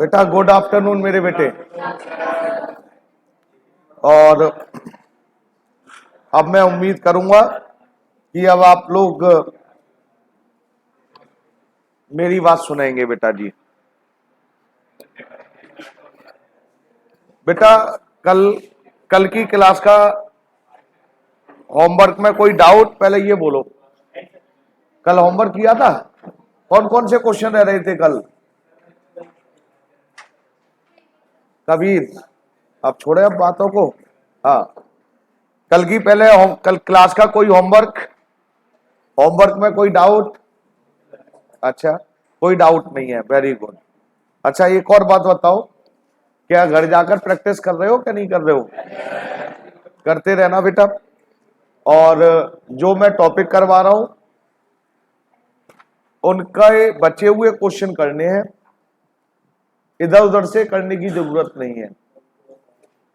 बेटा good afternoon मेरे बेटे। और अब मैं उम्मीद करूंगा कि अब आप लोग मेरी बात सुनेंगे बेटा जी। बेटा कल की क्लास का होमवर्क में कोई डाउट? पहले ये बोलो, कल होमवर्क किया था? कौन कौन से क्वेश्चन रह रहे थे कल? कबीर, अब छोड़े अब बातों को। हाँ, कल क्लास का कोई होमवर्क में कोई डाउट? अच्छा, कोई डाउट नहीं है, वेरी गुड। अच्छा, एक और बात बताओ, क्या घर जाकर प्रैक्टिस कर रहे हो क्या नहीं कर रहे हो? करते रहना बेटा। और जो मैं टॉपिक करवा रहा हूं उनका बचे हुए क्वेश्चन करने हैं, इधर उधर से करने की जरूरत नहीं है,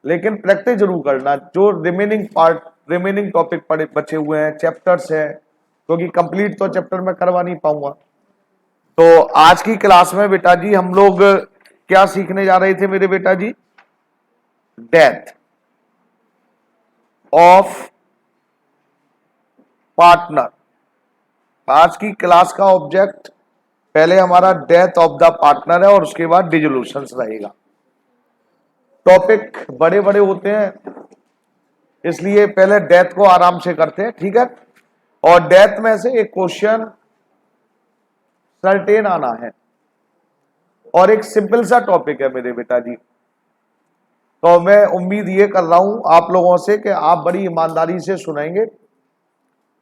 लेकिन प्रैक्टिस जरूर करना। जो रिमेनिंग टॉपिक पड़े बचे हुए हैं, चैप्टर्स हैं, क्योंकि कंप्लीट तो चैप्टर में करवा नहीं पाऊंगा। तो आज की क्लास में बेटा जी हम लोग क्या सीखने जा रहे थे मेरे बेटा जी? Death of partner. आज की क्लास का ऑब्जेक्ट पहले हमारा डेथ ऑफ द पार्टनर है और उसके बाद डिसोल्यूशंस रहेगा। टॉपिक बड़े बड़े होते हैं, इसलिए पहले डेथ को आराम से करते हैं, ठीक है? और डेथ में से एक क्वेश्चन सर्टेन आना है और एक सिंपल सा टॉपिक है मेरे बेटा जी। तो मैं उम्मीद ये कर रहा हूं आप लोगों से कि आप बड़ी ईमानदारी से सुनेंगे,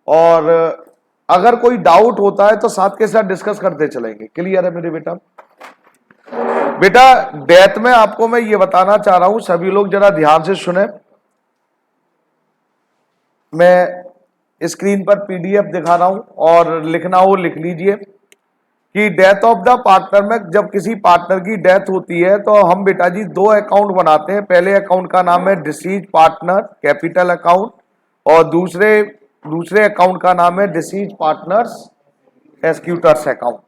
और अगर कोई डाउट होता है तो साथ के साथ डिस्कस करते चलेंगे। क्लियर है मेरे बेटा? बेटा डेथ में आपको मैं ये बताना चाह रहा हूं, सभी लोग जरा ध्यान से सुने। मैं स्क्रीन पर पीडीएफ दिखा रहा हूं और लिखना हो लिख लीजिए कि डेथ ऑफ द पार्टनर में जब किसी पार्टनर की डेथ होती है तो हम बेटा जी दो अकाउंट बनाते हैं। पहले अकाउंट का नाम है डिसीज पार्टनर कैपिटल अकाउंट, और दूसरे अकाउंट का नाम है डिसीज पार्टनर्स एस्क्यूटर्स अकाउंट।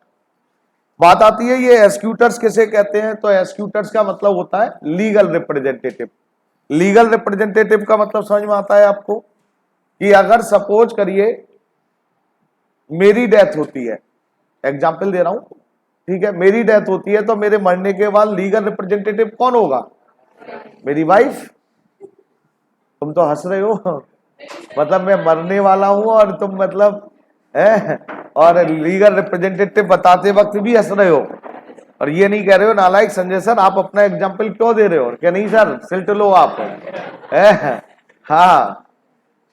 बात आती है ये एस्क्यूटर्स किसे कहते हैं? तो एस्क्यूटर्स का मतलब होता है लीगल रिप्रेजेंटेटिव। लीगल रिप्रेजेंटेटिव का मतलब समझ में आता है आपको? कि अगर सपोज करिए मेरी डेथ होती है, एग्जाम्पल दे रहा हूं, ठीक है, मेरी डेथ होती है तो मेरे मरने के बाद लीगल रिप्रेजेंटेटिव कौन होगा? मेरी वाइफ। तुम तो हंस रहे हो, मतलब मैं मरने वाला हूं और तुम मतलब है, और लीगल रिप्रेजेंटेटिव बताते वक्त भी हंस रहे हो, और ये नहीं कह रहे हो नालायक संजय सर आप अपना एग्जाम्पल क्यों दे रहे हो? क्या नहीं सर, सिल्ट लो आप है? हाँ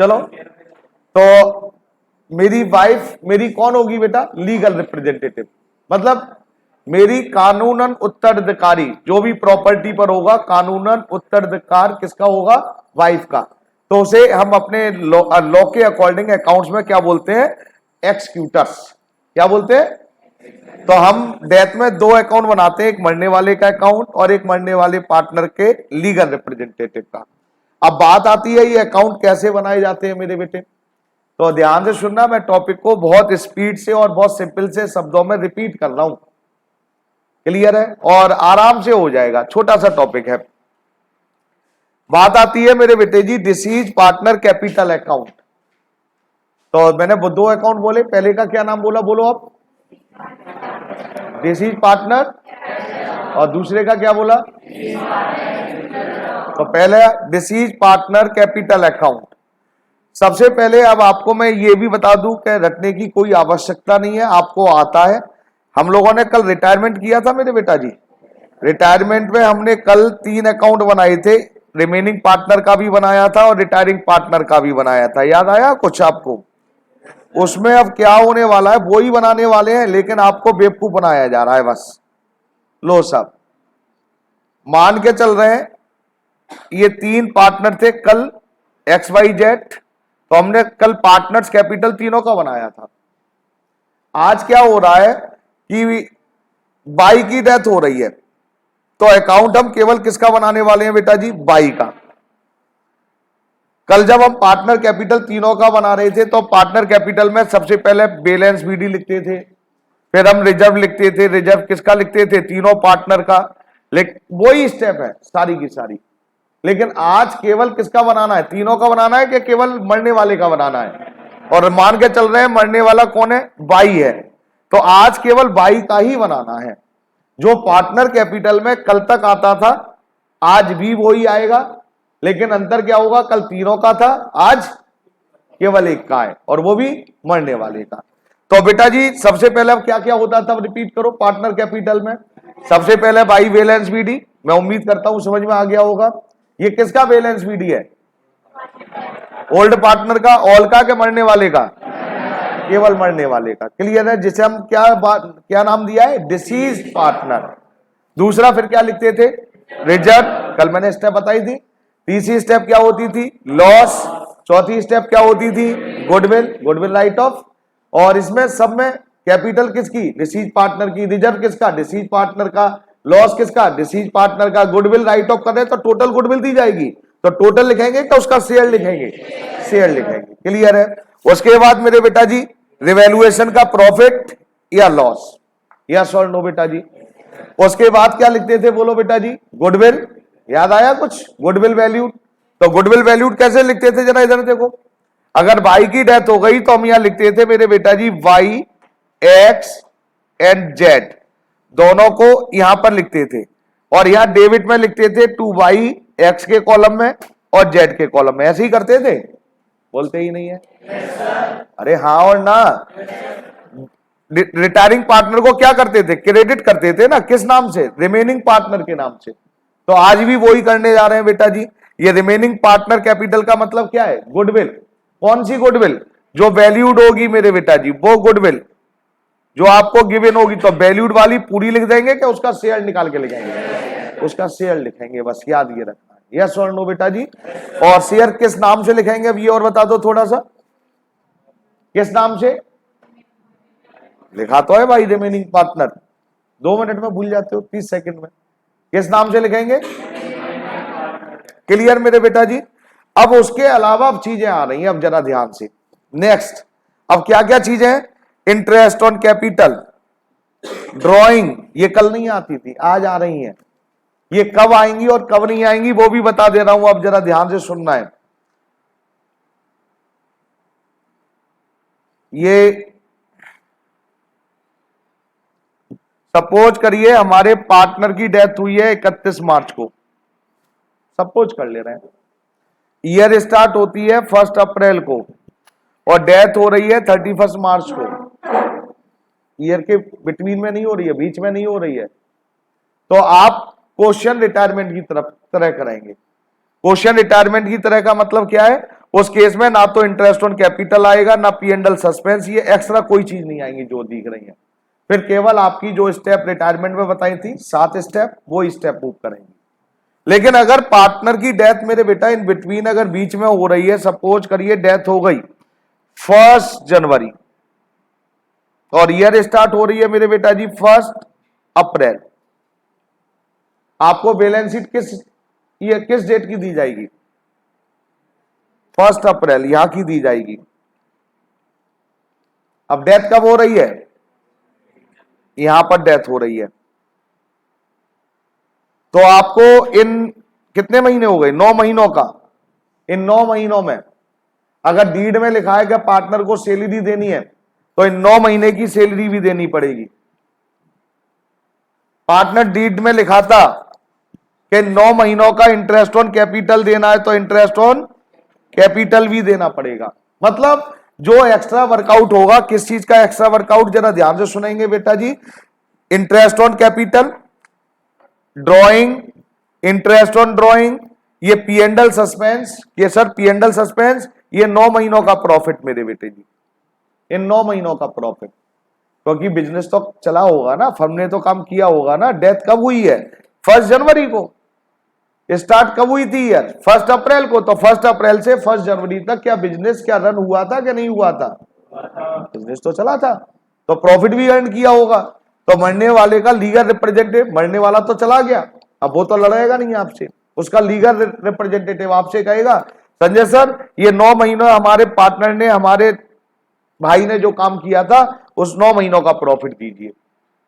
चलो, तो मेरी वाइफ मेरी कौन होगी बेटा? Legal representative. मतलब मेरी कानूनन उत्तराधिकारी, जो भी प्रॉपर्टी पर होगा कानूनन उत्तराधिकार किसका होगा? वाइफ का। तो उसे हम अपने लॉ के अकॉर्डिंग अकाउंट्स में क्या बोलते हैं? एक्सक्यूटर्स। क्या बोलते हैं? तो हम डेथ में दो अकाउंट बनाते हैं, एक मरने वाले का अकाउंट और एक मरने वाले पार्टनर के लीगल रिप्रेजेंटेटिव का। अब बात आती है ये अकाउंट कैसे बनाए जाते हैं मेरे बेटे, तो ध्यान से सुनना। मैं टॉपिक को बहुत स्पीड से और बहुत सिंपल से शब्दों में रिपीट कर रहा हूं, क्लियर है? और आराम से हो जाएगा, छोटा सा टॉपिक है। बात आती है मेरे बेटे जी डिसीज पार्टनर कैपिटल अकाउंट। तो मैंने दो अकाउंट बोले, पहले का क्या नाम बोला? बोलो आप। डिसीज पार्टनर, और दूसरे का क्या बोला? तो पहले डिसीज पार्टनर कैपिटल अकाउंट। सबसे पहले अब आपको मैं ये भी बता दूं कि रखने की कोई आवश्यकता नहीं है, आपको आता है। हम लोगों ने कल रिटायरमेंट किया था मेरे बेटा जी। रिटायरमेंट में हमने कल 3 अकाउंट बनाए थे, रिमेनिंग पार्टनर का भी बनाया था और रिटायरिंग पार्टनर का भी बनाया था। याद आया कुछ आपको? उसमें अब क्या होने वाला है, वो ही बनाने वाले हैं, लेकिन आपको बेवकूफ बनाया जा रहा है बस। लो साहब, मान के चल रहे हैं ये 3 पार्टनर थे कल, XYZ, तो हमने कल पार्टनर्स कैपिटल तीनों का बनाया था। आज क्या हो रहा है कि बाई की डेथ हो रही है, तो अकाउंट हम केवल किसका बनाने वाले हैं बेटा जी? बाई का। कल जब हम पार्टनर कैपिटल तीनों का बना रहे थे तो पार्टनर कैपिटल में सबसे पहले बैलेंस बीडी लिखते थे, फिर हम रिजर्व लिखते थे। रिजर्व किसका लिखते थे? तीनों पार्टनर का। लेकिन वही स्टेप है सारी की सारी। लेकिन आज केवल किसका बनाना है, तीनों का बनाना है कि केवल मरने वाले का बनाना है? और मान के चल रहे हैं मरने वाला कौन है, बाई है, तो आज केवल बाई का ही बनाना है। जो पार्टनर कैपिटल में कल तक आता था आज भी वही आएगा, लेकिन अंतर क्या होगा, कल तीनों का था आज केवल एक का है, और वो भी मरने वाले का। तो बेटा जी सबसे पहले अब क्या क्या होता था, रिपीट करो। पार्टनर कैपिटल में सबसे पहले बाई बैलेंस बीडी, मैं उम्मीद करता हूं समझ में आ गया होगा। ये किसका बैलेंस बीडी है, ओल्ड पार्टनर का, ऑल का के मरने वाले का, केवल मरने वाले का। क्लियर है, जिसे हम क्या नाम दिया है, डिसीज पार्टनर। दूसरा फिर क्या लिखते थे, रिजर्व, कल मैंने स्टेप बताई थी। तीसरी स्टेप क्या होती थी, लॉस। चौथी स्टेप क्या होती थी, गुडविल, गुडविल राइट ऑफ। और इसमें सब में कैपिटल किसकी, डिसीज पार्टनर की, रिजर्व किसका, डिसीज पार्टनर का, लॉस किसका, डिसीज पार्टनर का, गुडविल राइट ऑफ कर रहे तो टोटल गुडविल दी जाएगी, तो टोटल लिखेंगे तो उसका शेयर लिखेंगे, शेयर लिखेंगे। क्लियर है। उसके बाद मेरे बेटा जी रिवैल्यूएशन का प्रॉफिट या लॉस, यस और नो बेटा जी। उसके बाद क्या लिखते थे, बोलो बेटा जी, गुडविल, याद आया कुछ, गुडविल वैल्यूड। तो गुडविल वैल्यूड कैसे लिखते थे, जरा इधर देखो। अगर वाई की डेथ हो गई तो हम यहां लिखते थे मेरे बेटा जी वाई, एक्स एंड जेड, दोनों को यहां पर लिखते थे, और यहां डेबिट में लिखते थे टू वाई, एक्स के कॉलम में और जेड के कॉलम में। ऐसे ही करते थे, बोलते ही नहीं है, अरे हाँ और ना। रिटायरिंग पार्टनर को क्या करते थे, क्रेडिट करते थे ना, किस नाम से, रिमेनिंग पार्टनर के नाम से। तो आज भी वही करने जा रहे हैं बेटा जी। ये रिमेनिंग पार्टनर कैपिटल का मतलब क्या है, गुडविल। कौन सी गुडविल, जो वैल्यूड होगी मेरे बेटा जी, वो गुडविल जो आपको गिवन होगी। तो वैल्यूड वाली पूरी लिख देंगे कि उसका शेयर निकाल के लिखेंगे, उसका शेयर लिखेंगे, बस याद ये रखना है, यस और नो बेटा जी। और शेयर किस नाम से लिखेंगे, अब ये और बता दो थोड़ा सा, किस नाम से लिखा तो है भाई, रिमेनिंग पार्टनर, 2 मिनट में भूल जाते हो, 30 सेकंड में, किस नाम से लिखेंगे। क्लियर मेरे बेटा जी। अब उसके अलावा अब चीजें आ रही हैं, अब जरा ध्यान से। नेक्स्ट अब क्या क्या चीजें हैं, इंटरेस्ट ऑन कैपिटल, ड्रॉइंग, ये कल नहीं आती थी, आज आ रही हैं। ये कब आएंगी और कब नहीं आएंगी वो भी बता दे रहा हूं, अब जरा ध्यान से सुनना है। ये सपोज करिए हमारे पार्टनर की डेथ हुई है 31 मार्च को, सपोज कर ले रहे हैं। ईयर स्टार्ट होती है 1 अप्रैल को और डेथ हो रही है 31 मार्च को। ईयर के बिटवीन में नहीं हो रही है, बीच में नहीं हो रही है। तो आप क्वेश्चन रिटायरमेंट की तरह करेंगे। क्वेश्चन रिटायरमेंट की तरह का मतलब क्या है, उस केस में ना तो इंटरेस्ट ऑन कैपिटल आएगा, ना P&L सस्पेंस, ये एक्स्ट्रा कोई चीज नहीं आएंगी जो दिख रही है। फिर केवल आपकी जो स्टेप रिटायरमेंट में बताई थी 7 स्टेप, वो स्टेप मूव करेंगे। लेकिन अगर पार्टनर की डेथ मेरे बेटा इन बिटवीन अगर बीच में हो रही है, सपोज करिए डेथ हो गई 1 जनवरी और ईयर स्टार्ट हो रही है मेरे बेटा जी 1 अप्रैल, आपको बैलेंस शीट किस डेट की दी जाएगी, 1 अप्रैल यहां की दी जाएगी। अब डेथ कब हो रही है, यहां पर डेथ हो रही है। तो आपको इन कितने महीने हो गए, 9 महीनों का, इन 9 महीनों में अगर डीड में लिखा है कि पार्टनर को सैलरी देनी है तो इन 9 महीने की सैलरी भी देनी पड़ेगी। पार्टनर डीड में लिखा था कि 9 महीनों का इंटरेस्ट ऑन कैपिटल देना है तो इंटरेस्ट ऑन कैपिटल भी देना पड़ेगा। मतलब जो एक्स्ट्रा वर्कआउट होगा, किस चीज का एक्स्ट्रा वर्कआउट, जरा ध्यान से सुनेंगे बेटा जी। Interest on capital, drawing, interest on drawing, ये P&L सस्पेंस, ये सर P&L सस्पेंस, ये 9 महीनों का प्रॉफिट मेरे बेटे जी, इन 9 महीनों का प्रॉफिट। क्योंकि बिजनेस तो चला होगा ना, फर्म ने तो काम किया होगा ना। डेथ कब हुई है, 1 जनवरी को। स्टार्ट कब हुई थी यार, 1 अप्रैल को। तो 1 अप्रैल से 1 जनवरी तक क्या बिजनेस क्या रन हुआ था क्या नहीं हुआ था, बिजनेस तो चला था, तो प्रॉफिट भी अर्न किया होगा। तो मरने वाले का लीगल रिप्रेजेंटेटिव, मरने वाला तो चला गया, अब वो तो लड़ेगा नहीं आपसे, उसका लीगल रिप्रेजेंटेटिव आपसे कहेगा संजय सर ये 9 महीनों हमारे पार्टनर ने, हमारे भाई ने जो काम किया था उस 9 महीनों का प्रॉफिट दीजिए।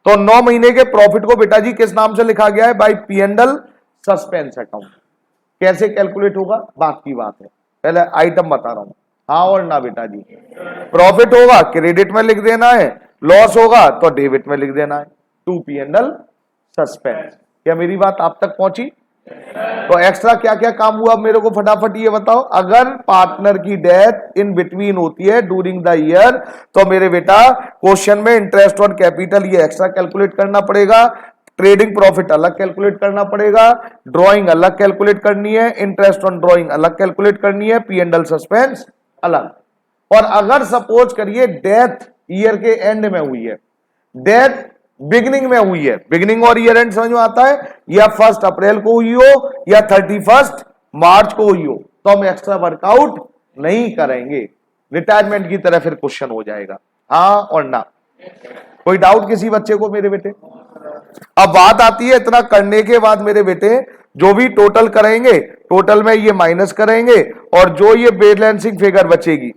तो 9 महीने के प्रॉफिट को बेटा जी किस नाम से लिखा गया है? By P&L suspense account. कैसे कैलकुलेट होगा? बात की बात है, पहले आइटम बता रहा हूं, हाँ और ना बेटा जी। प्रॉफिट होगा क्रेडिट में लिख देना है, लॉस होगा तो डेबिट में लिख देना है, टू P&L सस्पेंस। क्या मेरी बात आप तक पहुंची? तो एक्स्ट्रा क्या क्या काम हुआ मेरे को फटाफट ये बताओ। अगर पार्टनर की डेथ इन बिटवीन होती है ड्यूरिंग द ईयर, तो मेरे बेटा क्वेश्चन में इंटरेस्ट ऑन कैपिटल ये एक्स्ट्रा कैलकुलेट करना पड़ेगा, ट्रेडिंग प्रॉफिट अलग कैलकुलेट करना पड़ेगा, ड्रॉइंग अलग कैलकुलेट करनी है, इंटरेस्ट ऑन ड्रॉइंग अलग कैलकुलेट करनी है, P&L सस्पेंस अलग। और अगर सपोज करिए डेथ ईयर के एंड में हुई है, डेथ बिगिनिंग में हुई है, बिगिनिंग और ईयर एंड समझ में आता है, या 1 अप्रैल को हुई हो या 31 मार्च को हुई हो, तो हम एक्स्ट्रा वर्कआउट नहीं करेंगे, रिटायरमेंट की तरह फिर क्वेश्चन हो जाएगा, हाँ और ना। कोई डाउट किसी बच्चे को मेरे बेटे? अब बात आती है इतना करने के बाद मेरे बेटे जो भी टोटल करेंगे, टोटल में ये माइनस करेंगे और जो ये बैलेंसिंग फिगर बचेगी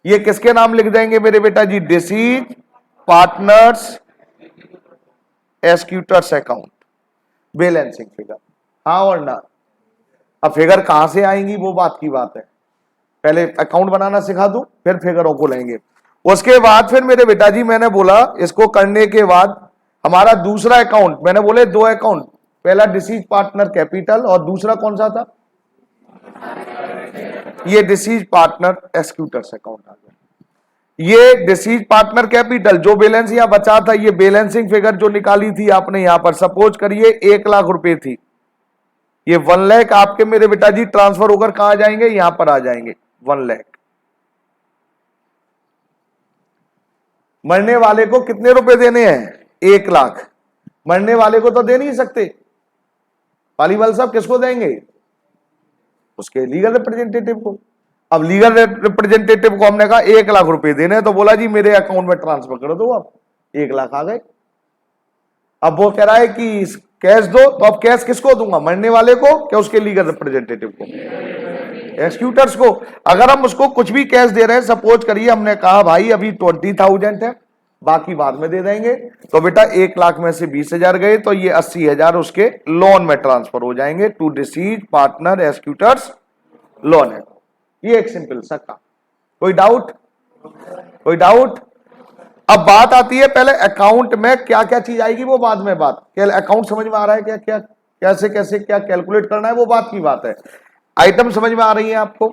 ये किसके नाम लिख देंगे मेरे बेटा जी? Deceased partners executors account, balancing figure, हाँ और ना। अब फिगर कहां से आएंगी वो बात की बात है, पहले अकाउंट बनाना सिखा दूं फिर फिगरों को लेंगे। उसके बाद फिर मेरे बेटा जी मैंने बोला इसको करने के बाद हमारा दूसरा अकाउंट, मैंने बोले 2 अकाउंट, पहला डिसीज पार्टनर कैपिटल और दूसरा कौन सा था? ये डिसीज पार्टनर एक्यूटर्स अकाउंट आ गया। ये डिसीज पार्टनर कैपिटल जो बैलेंस यहां बचा था, ये बैलेंसिंग फिगर जो निकाली थी आपने यहां पर, सपोज करिए 1 लाख रुपए थी, ये 1 लाख आपके मेरे बेटा जी ट्रांसफर होकर कहां जाएंगे? यहां पर आ जाएंगे 1 लाख। मरने वाले को कितने रुपए देने हैं? 1 लाख। मरने वाले को तो दे नहीं सकते, पालीवाल साहब किसको देंगे? उसके लीगल रिप्रेजेंटेटिव को। अब लीगल रिप्रेजेंटेटिव को हमने कहा 1 लाख रुपए देने, तो बोला जी मेरे अकाउंट में ट्रांसफर कर दो, आप 1 लाख आ गए। अब वो कह रहा है कि कैश दो, तो अब कैश किसको दूंगा? मरने वाले को क्या उसके लीगल रिप्रेजेंटेटिव को? एक्यूटर्स को। अगर हम उसको कुछ भी कैश दे रहे हैं, सपोज करिए हमने कहा भाई अभी 20,000 है, बाकी बाद में दे देंगे, तो बेटा 1 लाख में से 20,000 गए तो ये 80,000 उसके लोन में ट्रांसफर हो जाएंगे टू डिसीज पार्टनर एक्यूटर्स लोन है। ये एक सिंपल सा काम। कोई डाउट? कोई डाउट? अब बात आती है पहले अकाउंट में क्या क्या चीज आएगी वो बाद में बात, क्या अकाउंट समझ में आ रहा है? क्या क्या कैसे कैसे क्या कैलकुलेट करना है वो बात की बात है। आइटम समझ में आ रही है आपको?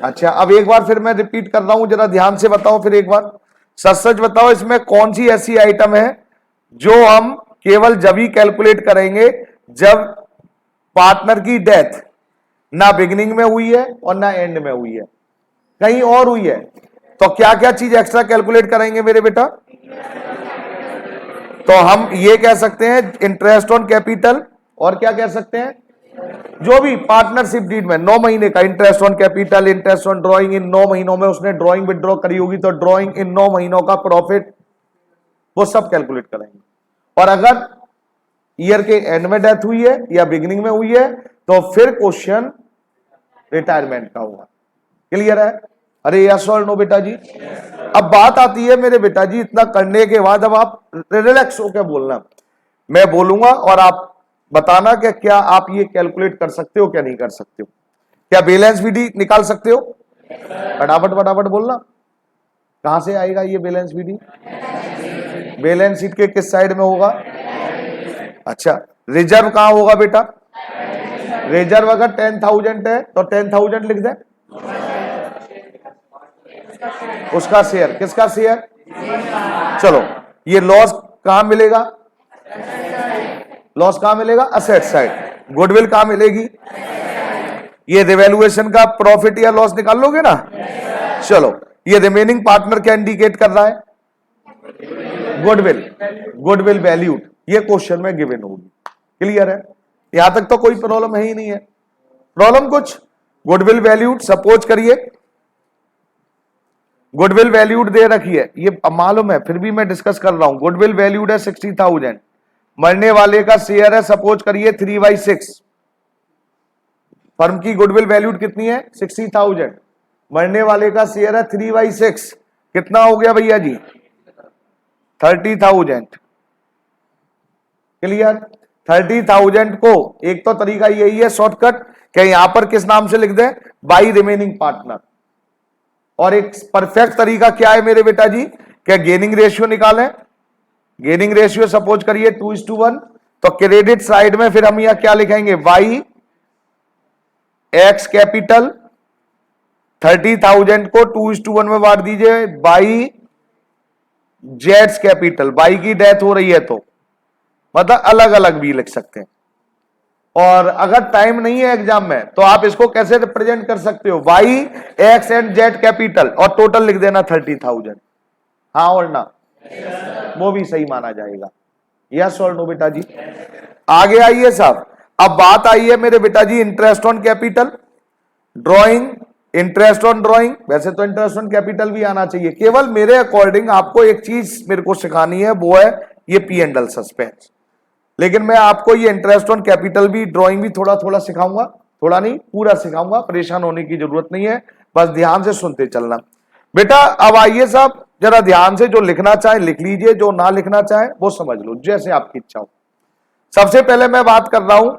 अच्छा, अब एक बार फिर मैं रिपीट कर रहा हूं, जरा ध्यान से बताओ फिर एक बार, सच सच बताओ इसमें कौन सी ऐसी आइटम है जो हम केवल जब ही कैलकुलेट करेंगे जब पार्टनर की डेथ ना बिगिनिंग में हुई है और ना एंड में हुई है, कहीं और हुई है, तो क्या क्या चीज एक्स्ट्रा कैलकुलेट करेंगे मेरे बेटा? तो हम ये कह सकते हैं इंटरेस्ट ऑन कैपिटल, और क्या कह सकते हैं? जो भी पार्टनरशिप डीड में 9 महीने का interest on capital, interest on drawing in 9 महीनों में उसने ड्रॉइंग विड्रॉ करी होगी तो ड्रॉइंग इन 9 महीनों का प्रॉफिट, वो सब कैलकुलेट करेंगे। और अगर ईयर के एंड में डेथ हुई है या बिगिनिंग में हुई है तो फिर क्वेश्चन रिटायरमेंट का होगा। क्लियर है? अरे यस और नो बेटा जी? अब बात आती है मेरे बेटा जी, इतना करने के बाद अब आप रिलैक्स होकर बोलना, मैं बोलूंगा और आप बताना कि क्या आप ये कैलकुलेट कर सकते हो क्या नहीं कर सकते हो, क्या बैलेंस विधि निकाल सकते हो? फटाफट फटाफट बोलना, कहां से आएगा ये बैलेंस विधि? बैलेंस शीट के किस साइड में होगा? अच्छा, रिजर्व कहां होगा बेटा? रिजर्व अगर 10,000 है तो 10,000 लिख दे, उसका शेयर, किसका शेयर? चलो, ये लॉस कहां मिलेगा? लॉस कहां मिलेगा? Asset side. गुडविल कहां मिलेगी? ये रिवैल्यूएशन का प्रॉफिट या लॉस निकाल लोगे ना? चलो, ये रिमेनिंग पार्टनर क्या इंडिकेट कर रहा है? गुडविल, गुडविल वैल्यूड, ये क्वेश्चन में गिवन होगी। क्लियर है? यहां तक तो कोई प्रॉब्लम है ही नहीं है। प्रॉब्लम कुछ? गुडविल वैल्यूड, सपोज करिए गुडविल वैल्यूड दे रखी है, ये मालूम है फिर भी मैं डिस्कस कर रहा हूं। गुडविल वैल्यूड है 60,000, मरने वाले का शेयर है सपोज करिए 3/6, फर्म की गुडविल वैल्यूड कितनी है? 60,000, मरने वाले का शेयर है 3/6, कितना हो गया भैया जी? 30,000। क्लियर। 30,000 को एक तो तरीका यही है शॉर्टकट, क्या यहां पर किस नाम से लिख दें, बाई रिमेनिंग पार्टनर। और एक परफेक्ट तरीका क्या है मेरे बेटा जी, क्या गेनिंग रेशियो निकालें। गेनिंग रेशियो सपोज करिए 2:1, तो क्रेडिट साइड में फिर हम यहां क्या लिखेंगे, वाई एक्स कैपिटल 30,000 को 2:1 में बांट दीजिए बाई जेड्स कैपिटल। बाई की डेथ हो रही है तो मतलब अलग अलग भी लिख सकते हैं। और अगर टाइम नहीं है एग्जाम में तो आप इसको कैसे रिप्रेजेंट कर सकते हो, Y X and Z capital और टोटल लिख देना 30,000। हाँ और ना, वो भी सही माना जाएगा। यस और नो बेटा जी। आगे आइए साहब, अब बात आई है मेरे बेटा जी interest on capital, drawing interest on drawing. वैसे तो इंटरेस्ट ऑन कैपिटल भी आना चाहिए, केवल मेरे अकॉर्डिंग आपको एक चीज मेरे को सिखानी है, वो है ये पी एंड एल सस्पेंस। लेकिन मैं आपको ये इंटरेस्ट ऑन कैपिटल भी, ड्राइंग भी थोड़ा थोड़ा सिखाऊंगा, थोड़ा नहीं पूरा सिखाऊंगा, परेशान होने की जरूरत नहीं है, बस ध्यान से सुनते चलना बेटा। अब आइए साहब जरा ध्यान से, जो लिखना चाहे लिख लीजिए, जो ना लिखना चाहे वो समझ लो, जैसे आपकी इच्छा हो। सबसे पहले मैं बात कर रहा हूं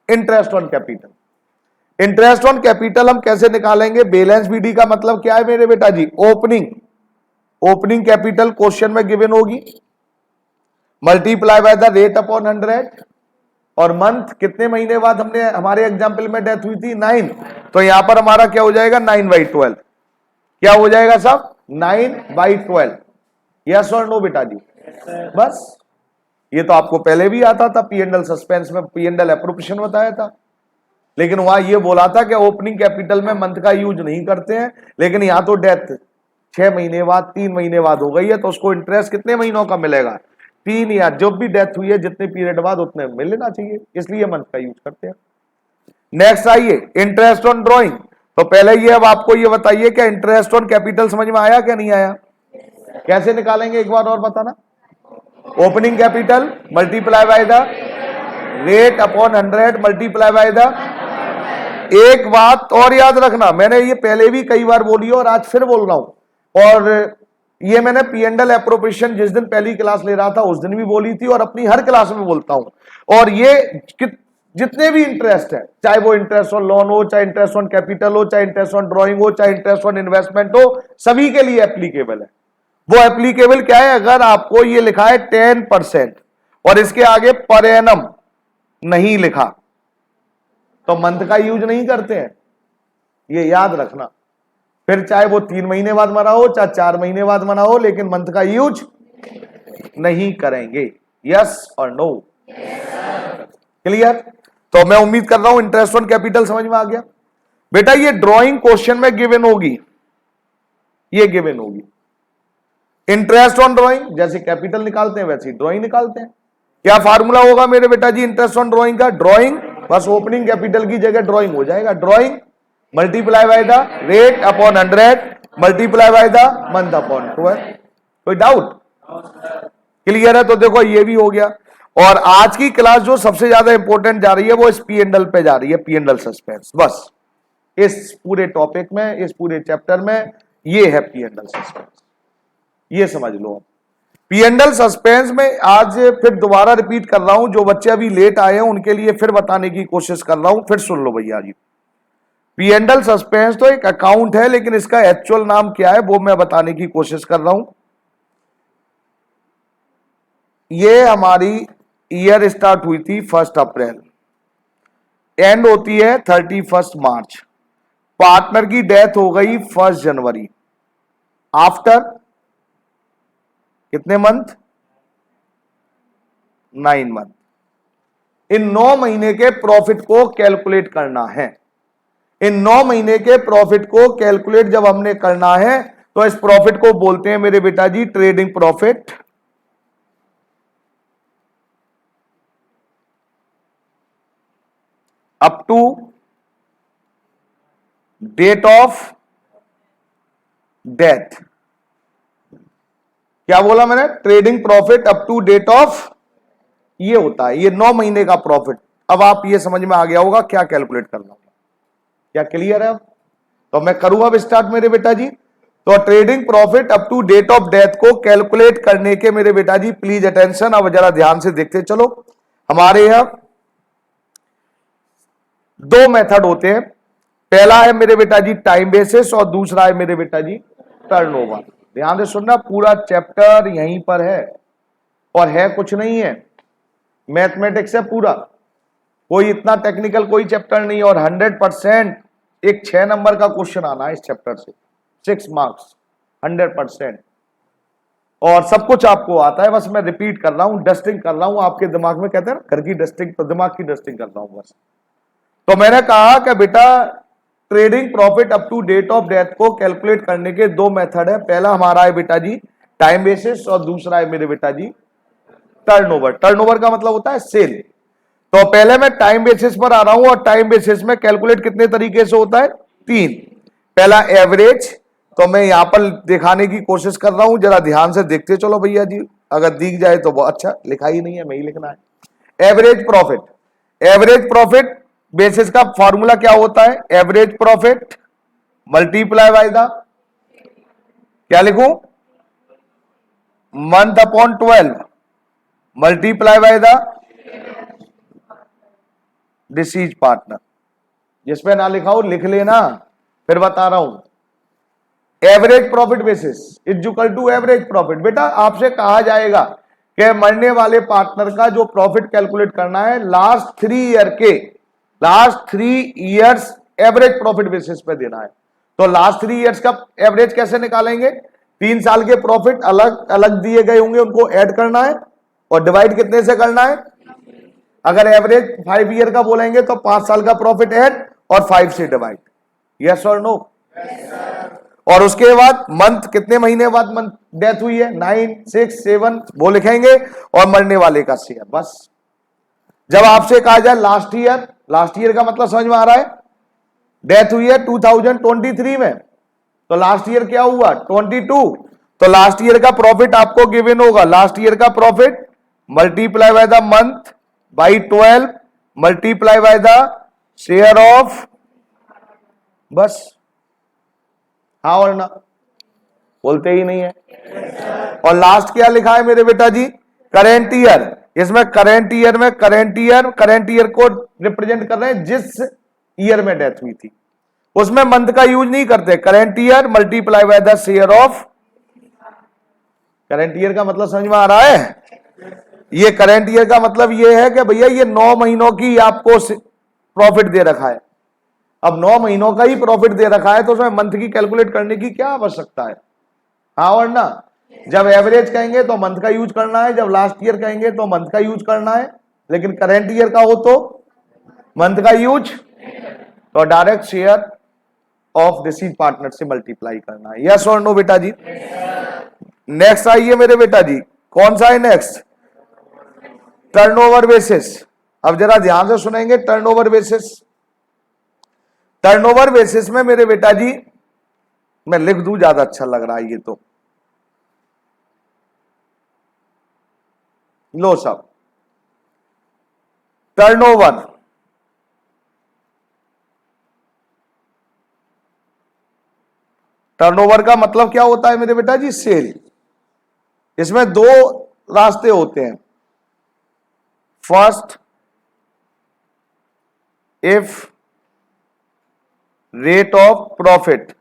interest on capital. Interest on capital हम कैसे निकालेंगे, बैलेंस बीडी का मतलब क्या है मेरे बेटा जी, ओपनिंग कैपिटल क्वेश्चन में गिवन होगी, multiply by the rate upon 100, और मंथ कितने महीने बाद हमने हमारे एग्जाम्पल में डेथ हुई थी 9, तो यहां पर हमारा क्या हो जाएगा 9/12। क्या हो जाएगा साहब 9/12। यस और नो बेटा जी। बस ये तो आपको पहले भी आता था, पी एंड एल सस्पेंस में पी एंड एल एप्रोप्रिएशन बताया था, लेकिन वहां ये बोला था कि ओपनिंग कैपिटल में मंथ का यूज नहीं करते हैं, लेकिन यहां तो डेथ 6 महीने बाद 3 महीने बाद हो गई है, तो उसको इंटरेस्ट कितने महीनों का मिलेगा, 3, या जब भी डेथ हुई है जितने पीरियड बाद उतने मिल लेना चाहिए, इसलिए मंथ का यूज करते हैं। नेक्स्ट आइए इंटरेस्ट ऑन ड्रॉइंग। तो पहले ये अब आपको ये बताइए क्या इंटरेस्ट ऑन कैपिटल समझ में आया क्या नहीं आया, कैसे निकालेंगे एक बार और बताना। Opening capital multiply by the rate upon 100 multiply by the. एक बात और याद रखना, मैंने ये पहले भी कई बार बोली और आज फिर बोल रहा हूं, और ये मैंने पी एंड एल एप्रोप्रिएशन जिस दिन पहली क्लास ले रहा था उस दिन भी बोली थी, और अपनी हर क्लास में बोलता हूं। और ये जितने भी इंटरेस्ट है, चाहे वो इंटरेस्ट ऑन लोन हो, चाहे इंटरेस्ट ऑन कैपिटल हो, चाहे इंटरेस्ट ऑन ड्रॉइंग हो, चाहे इंटरेस्ट ऑन इन्वेस्टमेंट हो, सभी के लिए एप्लीकेबल है। वो एप्लीकेबल क्या है, अगर आपको ये लिखा है 10% और इसके आगे पर एनम नहीं लिखा तो मंथ का यूज नहीं करते हैं, ये याद रखना। फिर चाहे वो 3 महीने बाद मरा हो, चाहे 4 महीने बाद मरा हो, लेकिन मंथ का यूज नहीं करेंगे। यस और नो, क्लियर। तो मैं उम्मीद कर रहा हूं इंटरेस्ट ऑन कैपिटल समझ में आ गया बेटा। ये ड्राइंग क्वेश्चन में गिवन होगी, ये गिवन होगी इंटरेस्ट ऑन ड्राइंग, जैसे कैपिटल निकालते हैं वैसे ड्राइंग निकालते हैं। क्या फार्मूला होगा मेरे बेटा जी इंटरेस्ट ऑन ड्राइंग का, ड्राइंग बस ओपनिंग कैपिटल की जगह ड्राइंग हो जाएगा, drawing multiply by the rate upon 100 multiply by the month upon 12। कोई डाउट, क्लियर है। तो देखो ये भी हो गया। और आज की क्लास जो सबसे ज्यादा इंपॉर्टेंट जा रही है वो इस पी एंड एल पे जा रही है, पी एंड एल सस्पेंस। बस इस पूरे टॉपिक में, इस पूरे चैप्टर में ये है पी एंड एल सस्पेंस, ये समझ लो। पी एंड एल सस्पेंस में आज फिर दोबारा रिपीट कर रहा हूं, जो बच्चे अभी लेट आए हैं उनके लिए फिर बताने की कोशिश कर रहा हूं, फिर सुन लो भैया जी। पी एंड एल सस्पेंस तो एक अकाउंट है, लेकिन इसका एक्चुअल नाम क्या है वो मैं बताने की कोशिश कर रहा हूं। ये हमारी ईयर स्टार्ट हुई थी 1 अप्रैल, एंड होती है 31 मार्च। पार्टनर की डेथ हो गई 1 जनवरी। आफ्टर कितने मंथ, 9 मंथ। इन 9 महीने के प्रॉफिट को कैलकुलेट करना है। इन 9 महीने के प्रॉफिट को कैलकुलेट जब हमने करना है तो इस प्रॉफिट को बोलते हैं मेरे बेटा जी trading profit. Up to date of death. क्या बोला मैंने, trading profit up to date of, ये होता है ये 9 महीने का प्रॉफिट। अब आप ये समझ में आ गया होगा क्या कैलकुलेट करना होगा, क्या क्लियर है अब। तो मैं करूं अब स्टार्ट मेरे बेटा जी। तो trading profit up to date of death को कैलकुलेट करने के मेरे बेटा जी प्लीज अटेंशन, अब जरा ध्यान से देखते चलो। हमारे यहां दो मेथड होते हैं, पहला है मेरे बेटा जी टाइम बेसिस और दूसरा है मेरे बेटा जी टर्नओवर। ध्यान से सुनना, पूरा चैप्टर यहीं पर है और है कुछ नहीं है, मैथमेटिक्स है पूरा, कोई इतना टेक्निकल कोई चैप्टर नहीं। और 100% एक 6 नंबर का क्वेश्चन आना है इस चैप्टर से, 6 मार्क्स 100%। और सब कुछ आपको आता है, बस मैं रिपीट कर रहा हूं, डस्टिंग कर रहा हूं आपके दिमाग में, कहते हैं घर की डस्टिंग, तो दिमाग की डस्टिंग कर रहा हूं बस। तो मैंने कहा कि बेटा trading profit up to date of death को कैलकुलेट करने के दो मेथड है, पहला हमारा है बेटा जी टाइम बेसिस और दूसरा है मेरे बेटा जी टर्नओवर। टर्नओवर का मतलब होता है सेल। तो पहले मैं टाइम बेसिस पर आ रहा हूं और टाइम बेसिस में कैलकुलेट कितने तरीके से होता है, 3। पहला एवरेज, तो मैं यहां पर दिखाने की कोशिश कर रहा हूं, जरा ध्यान से देखते चलो भैया जी, अगर दिख जाए तो बहुत अच्छा, लिखा ही नहीं है, मैं ही लिखना है। Average profit, average profit basis का फॉर्मूला क्या होता है, average profit multiply by the, क्या लिखूं, month upon 12 multiply by the disease partner. जिसमें ना लिखा हो लिख लेना, फिर बता रहा हूं। Average profit basis is equal to average profit. बेटा आपसे कहा जाएगा कि मरने वाले पार्टनर का जो प्रॉफिट कैलकुलेट करना है लास्ट 3 ईयर के, last 3 years average profit basis पे देना है। तो लास्ट 3 इयर्स का एवरेज कैसे निकालेंगे, 3 साल के प्रॉफिट अलग अलग दिए गए होंगे, उनको ऐड करना है और डिवाइड कितने से करना है। अगर एवरेज 5 ईयर का बोलेंगे तो 5 साल का प्रॉफिट ऐड और 5 से डिवाइड, यस और नो। और उसके बाद मंथ, कितने महीने बाद मंथ डेथ हुई है, 9, 6, 7 वो लिखेंगे और मरने वाले का शेयर। बस जब आपसे कहा जाए लास्ट ईयर, लास्ट ईयर का मतलब समझ में आ रहा है, डेथ हुई है 2023 में, तो लास्ट ईयर क्या हुआ 22, तो लास्ट ईयर का प्रॉफिट आपको गिवन होगा, लास्ट ईयर का profit multiply by the month by 12 multiply by the share of, बस। हाँ और ना, बोलते ही नहीं है। और लास्ट क्या लिखा है मेरे बेटा जी, करेंट ईयर। इसमें करेंट ईयर में करेंट ईयर को रिप्रेजेंट कर रहे हैं जिस ईयर में डेथ हुई थी, उसमें मंथ का यूज नहीं करते। Current year multiply by the share of, current year का मतलब समझ में आ रहा है, ये करेंट ईयर का मतलब ये है कि भैया ये 9 महीनों की आपको प्रॉफिट दे रखा है। अब 9 महीनों का ही प्रॉफिट दे रखा है तो उसमें मंथ की कैलकुलेट करने की क्या आवश्यकता है। हाँ और ना, जब एवरेज कहेंगे तो मंथ का यूज करना है, जब लास्ट ईयर कहेंगे तो मंथ का यूज करना है, लेकिन करेंट ईयर का हो तो मंथ का यूज, तो direct share of deceased partner से मल्टीप्लाई करना है, यस और नो बेटा जी। नेक्स्ट आइए मेरे बेटा जी, कौन सा है नेक्स्ट, टर्नओवर बेसिस। अब जरा ध्यान से सुनेंगे, टर्नओवर बेसिस, टर्नओवर बेसिस में मेरे बेटा जी मैं लिख दूं, ज्यादा अच्छा लग रहा है ये तो, लो सब, टर्नओवर टर्नओवर का मतलब क्या होता है मेरे बेटा जी, सेल। इसमें 2 रास्ते होते हैं, first if rate of profit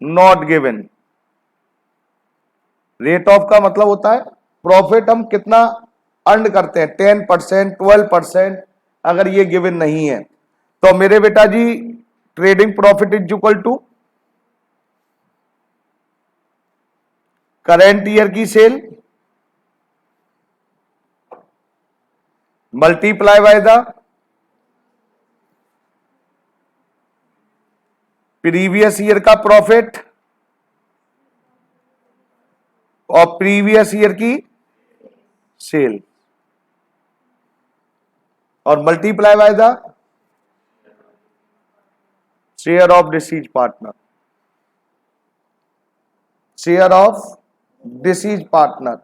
not given, rate of का मतलब होता है प्रॉफिट हम कितना अर्न करते हैं, 10%, 12%, अगर ये गिवन नहीं है तो मेरे बेटा जी trading profit is equal to current year की sale multiply by the previous year का प्रॉफिट और प्रीवियस ईयर की सेल और multiply by the share of deceased partner, share of deceased partner.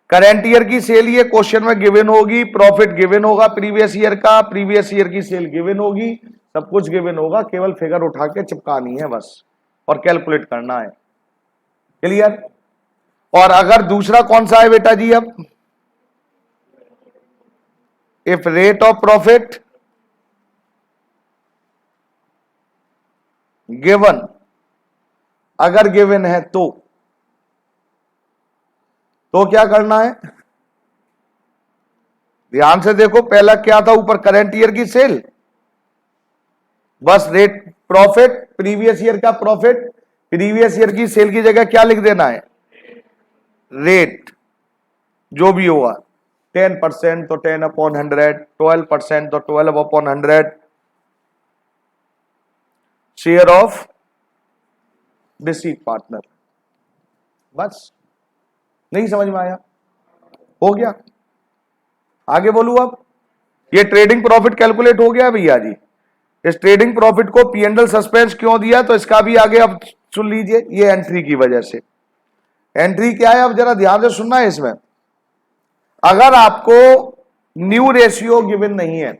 Current year की सेल ये question में given होगी, profit given होगा प्रीवियस ईयर का, प्रीवियस ईयर की सेल गिवन होगी, सब कुछ गिवन होगा, केवल फिगर उठा के चिपकानी है बस और कैलकुलेट करना है। क्लियर? और अगर दूसरा कौन सा है बेटा जी, अब if rate of profit given, अगर गिवन है तो क्या करना है? ध्यान से देखो, पहला क्या था ऊपर, करंट ईयर की सेल, बस रेट प्रॉफिट प्रीवियस ईयर का प्रॉफिट, प्रीवियस ईयर की सेल की जगह क्या लिख देना है? रेट, जो भी होगा, 10% तो 10/100, 12% तो 12/100, शेयर ऑफ डिसीट पार्टनर। बस, नहीं समझ में आया? हो गया? आगे बोलूं अब? ये ट्रेडिंग प्रॉफिट कैलकुलेट हो गया भैया जी। इस ट्रेडिंग प्रॉफिट को P&L सस्पेंस क्यों दिया, तो इसका भी आगे अब सुन लीजिए, ये एंट्री की वजह से। एंट्री क्या है, अब जरा ध्यान से सुनना है इसमें। अगर आपको न्यू रेशियो गिवन नहीं है,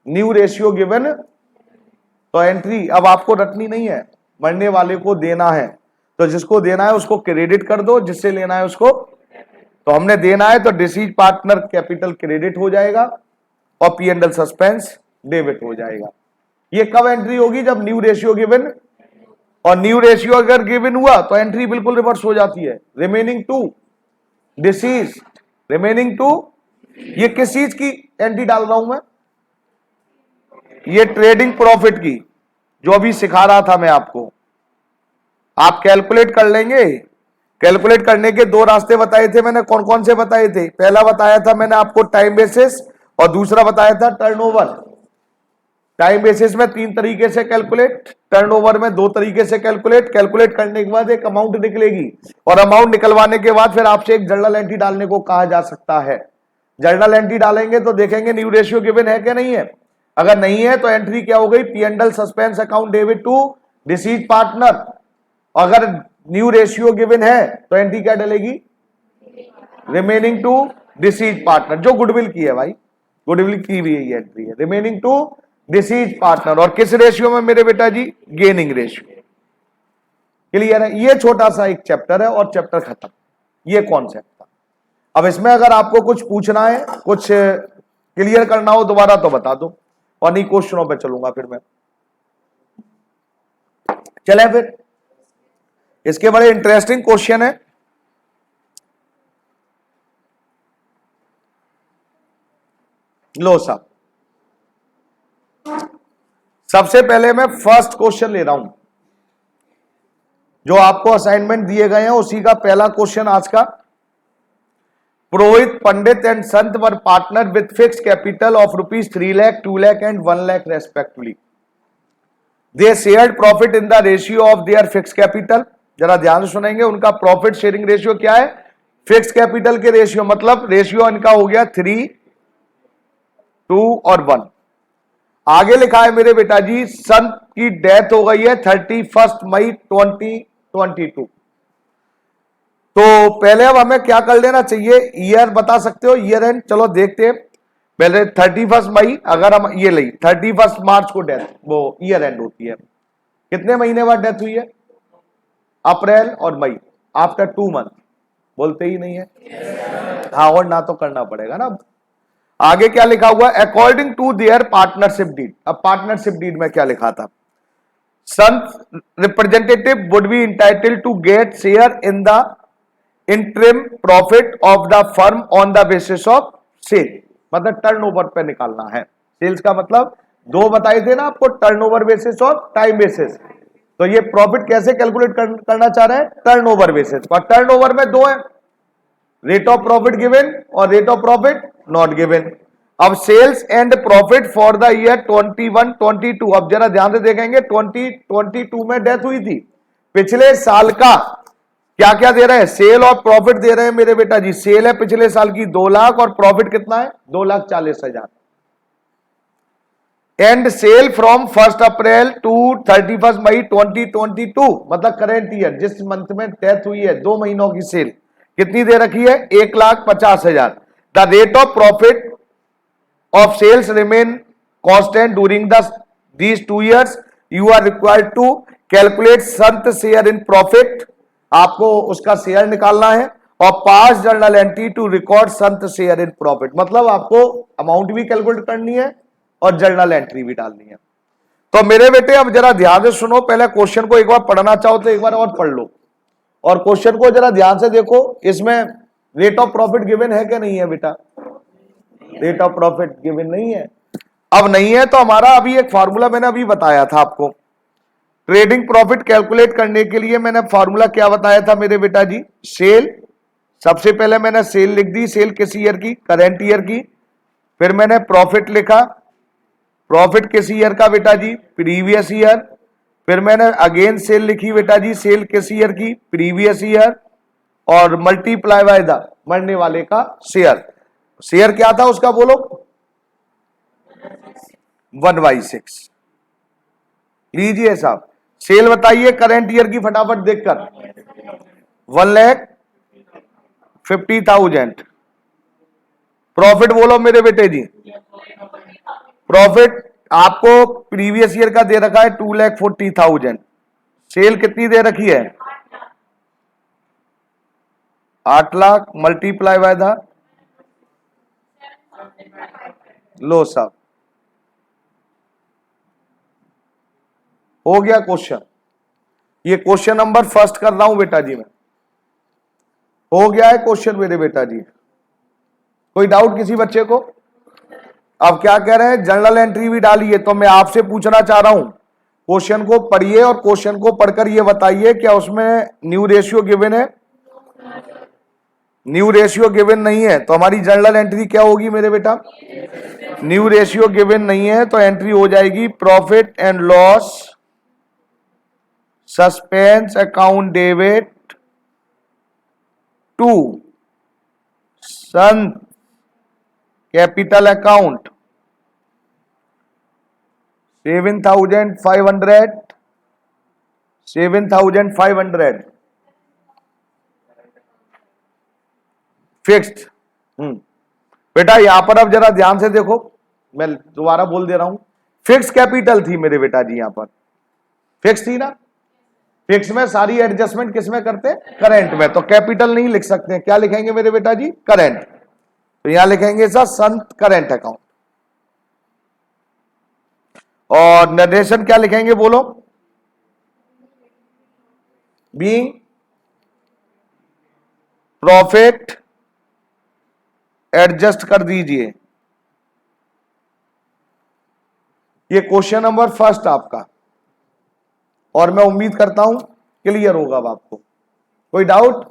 न्यू रेशियो गिवन, तो एंट्री अब आपको रटनी नहीं है, मरने वाले को देना है, तो जिसको देना है उसको क्रेडिट कर दो, जिससे लेना है उसको, तो हमने देना है तो डिसीज पार्टनर कैपिटल क्रेडिट हो जाएगा और P&L सस्पेंस डेबिट हो जाएगा। ये कब एंट्री होगी? जब न्यू रेशियो गिवन, और न्यू रेशियो अगर गिवन हुआ तो एंट्री बिल्कुल रिवर्स हो जाती है, remaining to disease, remaining to, ये किस चीज की एंट्री डाल रहा हूं मैं? ये ट्रेडिंग प्रॉफिट की, जो अभी सिखा रहा था मैं आपको। आप कैलकुलेट कर लेंगे। कैलकुलेट करने के दो रास्ते बताए थे मैंने, कौन कौन से बताए थे? पहला बताया था मैंने आपको टाइम बेसिस, और दूसरा बताया था टर्नओवर। टाइम बेसिस में 3 तरीके से कैलकुलेट, टर्नओवर में 2 तरीके से कैलकुलेट। कैलकुलेट करने के बाद एक अमाउंट निकलेगी, और अमाउंट निकलवाने के बाद फिर आपसे एक जर्नल एंट्री डालने को कहा जा सकता है। जर्नल एंट्री डालेंगे तो देखेंगे न्यू रेशियो गिवन है कि नहीं है। अगर नहीं है तो एंट्री क्या हो गई? P&L suspense account debit to deceased partner. अगर न्यू रेशियो गिवन है तो एंट्री क्या डलेगी? रिमेनिंग टू डिसीज पार्टनर, जो गुडविल की है भाई, गुडविल की भी ये एंट्री है, रिमेनिंग टू डिसीज पार्टनर। और किस रेशियो में मेरे बेटा जी? Gaining ratio. क्लियर है? ये छोटा सा एक चैप्टर है और चैप्टर खत्म। ये कॉन्सेप्ट था। अब इसमें अगर आपको कुछ पूछना है, कुछ क्लियर करना हो दोबारा तो बता दो, और नहीं क्वेश्चनों पे चलूंगा फिर मैं। चले फिर, इसके बड़े इंटरेस्टिंग क्वेश्चन है। लो साहब, सबसे पहले मैं फर्स्ट क्वेश्चन ले रहा हूं, जो आपको असाइनमेंट दिए गए हैं उसी का पहला क्वेश्चन आज का। पुरोहित Pandit and Sant were partner with fixed capital of rupees 3 lakh, 2 lakh and 1 lakh respectively. They shared profit in the ratio of their fixed capital. जरा ध्यान से सुनेंगे, उनका प्रॉफिट शेयरिंग रेशियो क्या है? फिक्स्ड कैपिटल के रेशियो, मतलब रेशियो इनका हो गया 3, 2 और 1। आगे लिखा है मेरे बेटा जी, संत की डेथ हो गई है 31 मई 2022। तो पहले अब हमें क्या कर लेना चाहिए? ईयर बता सकते हो, ईयर एंड। चलो देखते हैं पहले 31 मई, अगर हम ये ले 31 मार्च को डेथ, वो ईयर एंड होती है। कितने महीने बाद डेथ हुई है? अप्रैल और मई, आफ्टर 2 मंथ। बोलते ही नहीं है। हाँ, और ना तो करना पड़ेगा ना। आगे क्या लिखा हुआ? According to their partnership deed. अब पार्टनरशिप डीड में क्या लिखा था? Sant representative would be entitled to get share in the interim profit of the firm on the basis of sale. मतलब टर्नओवर पे निकालना है। सेल्स का मतलब दो बताए थे ना आपको, टर्नओवर बेसिस और टाइम बेसिस। तो ये प्रॉफिट कैसे कैलकुलेट करना चाह रहे हैं? Turnover basis. और टर्नओवर में दो है, रेट ऑफ प्रॉफिट गिवन और rate of profit not given. अब sales and profit for the year 21-22। अब जरा ध्यान से देखेंगे, 2022 में डेथ हुई थी। पिछले साल का क्या क्या दे रहे हैं? सेल और प्रॉफिट दे रहे हैं मेरे बेटा जी। सेल है पिछले साल की 2 लाख, और प्रॉफिट कितना है? 2,40,000। And sale from 1 April to 31 May 2022, मतलब करेंट ईयर, जिस मंथ में डेथ हुई है, 2 महीनों की सेल कितनी दे रखी है? 1,50,000। The rate of profit of sales remain constant during these 2 years you are required to calculate Sant share in profit, आपको उसका शेयर निकालना है, और pass journal entry to record Sant share in profit, मतलब आपको अमाउंट भी कैलकुलेट करनी है और जर्नल एंट्री भी डालनी है। तो मेरे बेटे अब जरा ध्यान से सुनो, पहले क्वेश्चन को एक बार पढ़ना चाहो तो एक बार और पढ़ लो, और क्वेश्चन को जरा ध्यान से देखो, इसमें रेट ऑफ प्रॉफिट गिवन है क्या नहीं है बेटा? रेट ऑफ प्रॉफिट गिवन नहीं है। अब नहीं है तो हमारा अभी एक फॉर्मूला मैंने अभी बताया था आपको, ट्रेडिंग प्रॉफिट कैलकुलेट करने के लिए मैंने फॉर्मूला क्या बताया था मेरे बेटा जी? सेल, सबसे पहले मैंने सेल लिख दी, सेल किस ईयर की? करंट ईयर की। फिर मैंने प्रॉफिट लिखा, प्रॉफिट किस ईयर का बेटा जी? Previous year. फिर मैंने अगेन सेल लिखी बेटा जी, सेल किस ईयर की? Previous year. और मल्टीप्लाई बाय द मरने वाले का शेयर, शेयर क्या था उसका बोलो? 1/6। लीजिए साहब, सेल बताइए करंट ईयर की फटाफट देखकर। 1,50,000। प्रॉफिट बोलो मेरे बेटे जी। प्रॉफिट आपको प्रीवियस ईयर का दे रखा है 2,40,000। सेल कितनी दे रखी है? 8 लाख मल्टीप्लाई बाय द, लो साहब, हो गया क्वेश्चन। ये क्वेश्चन नंबर फर्स्ट कर रहा हूं बेटा जी मैं, हो गया है क्वेश्चन मेरे बेटा जी। कोई डाउट किसी बच्चे को? अब क्या कह रहे हैं, जर्नल एंट्री भी डालिए, तो मैं आपसे पूछना चाह रहा हूं, क्वेश्चन को पढ़िए और क्वेश्चन को पढ़कर ये बताइए क्या उसमें न्यू रेशियो गिवन है? न्यू रेशियो गिवन नहीं है तो हमारी जर्नल एंट्री क्या होगी मेरे बेटा? न्यू रेशियो गिवन नहीं है तो एंट्री हो जाएगी profit and loss suspense account debit to Sant capital account 7,500 fixed. बेटा यहां पर अब जरा ध्यान से देखो, मैं दोबारा बोल दे रहा हूं, फिक्स कैपिटल थी मेरे बेटा जी, यहां पर फिक्स थी ना। फिक्स में सारी एडजस्टमेंट किसमें करते? करंट में। तो कैपिटल नहीं लिख सकते, क्या लिखेंगे मेरे बेटा जी? करंट। तो यहां लिखेंगे सर संत करंट अकाउंट, और नरेशन क्या लिखेंगे बोलो? बीइंग प्रॉफिट एडजस्ट कर दीजिए। ये क्वेश्चन नंबर फर्स्ट आपका, और मैं उम्मीद करता हूं क्लियर होगा अब आपको। कोई डाउट?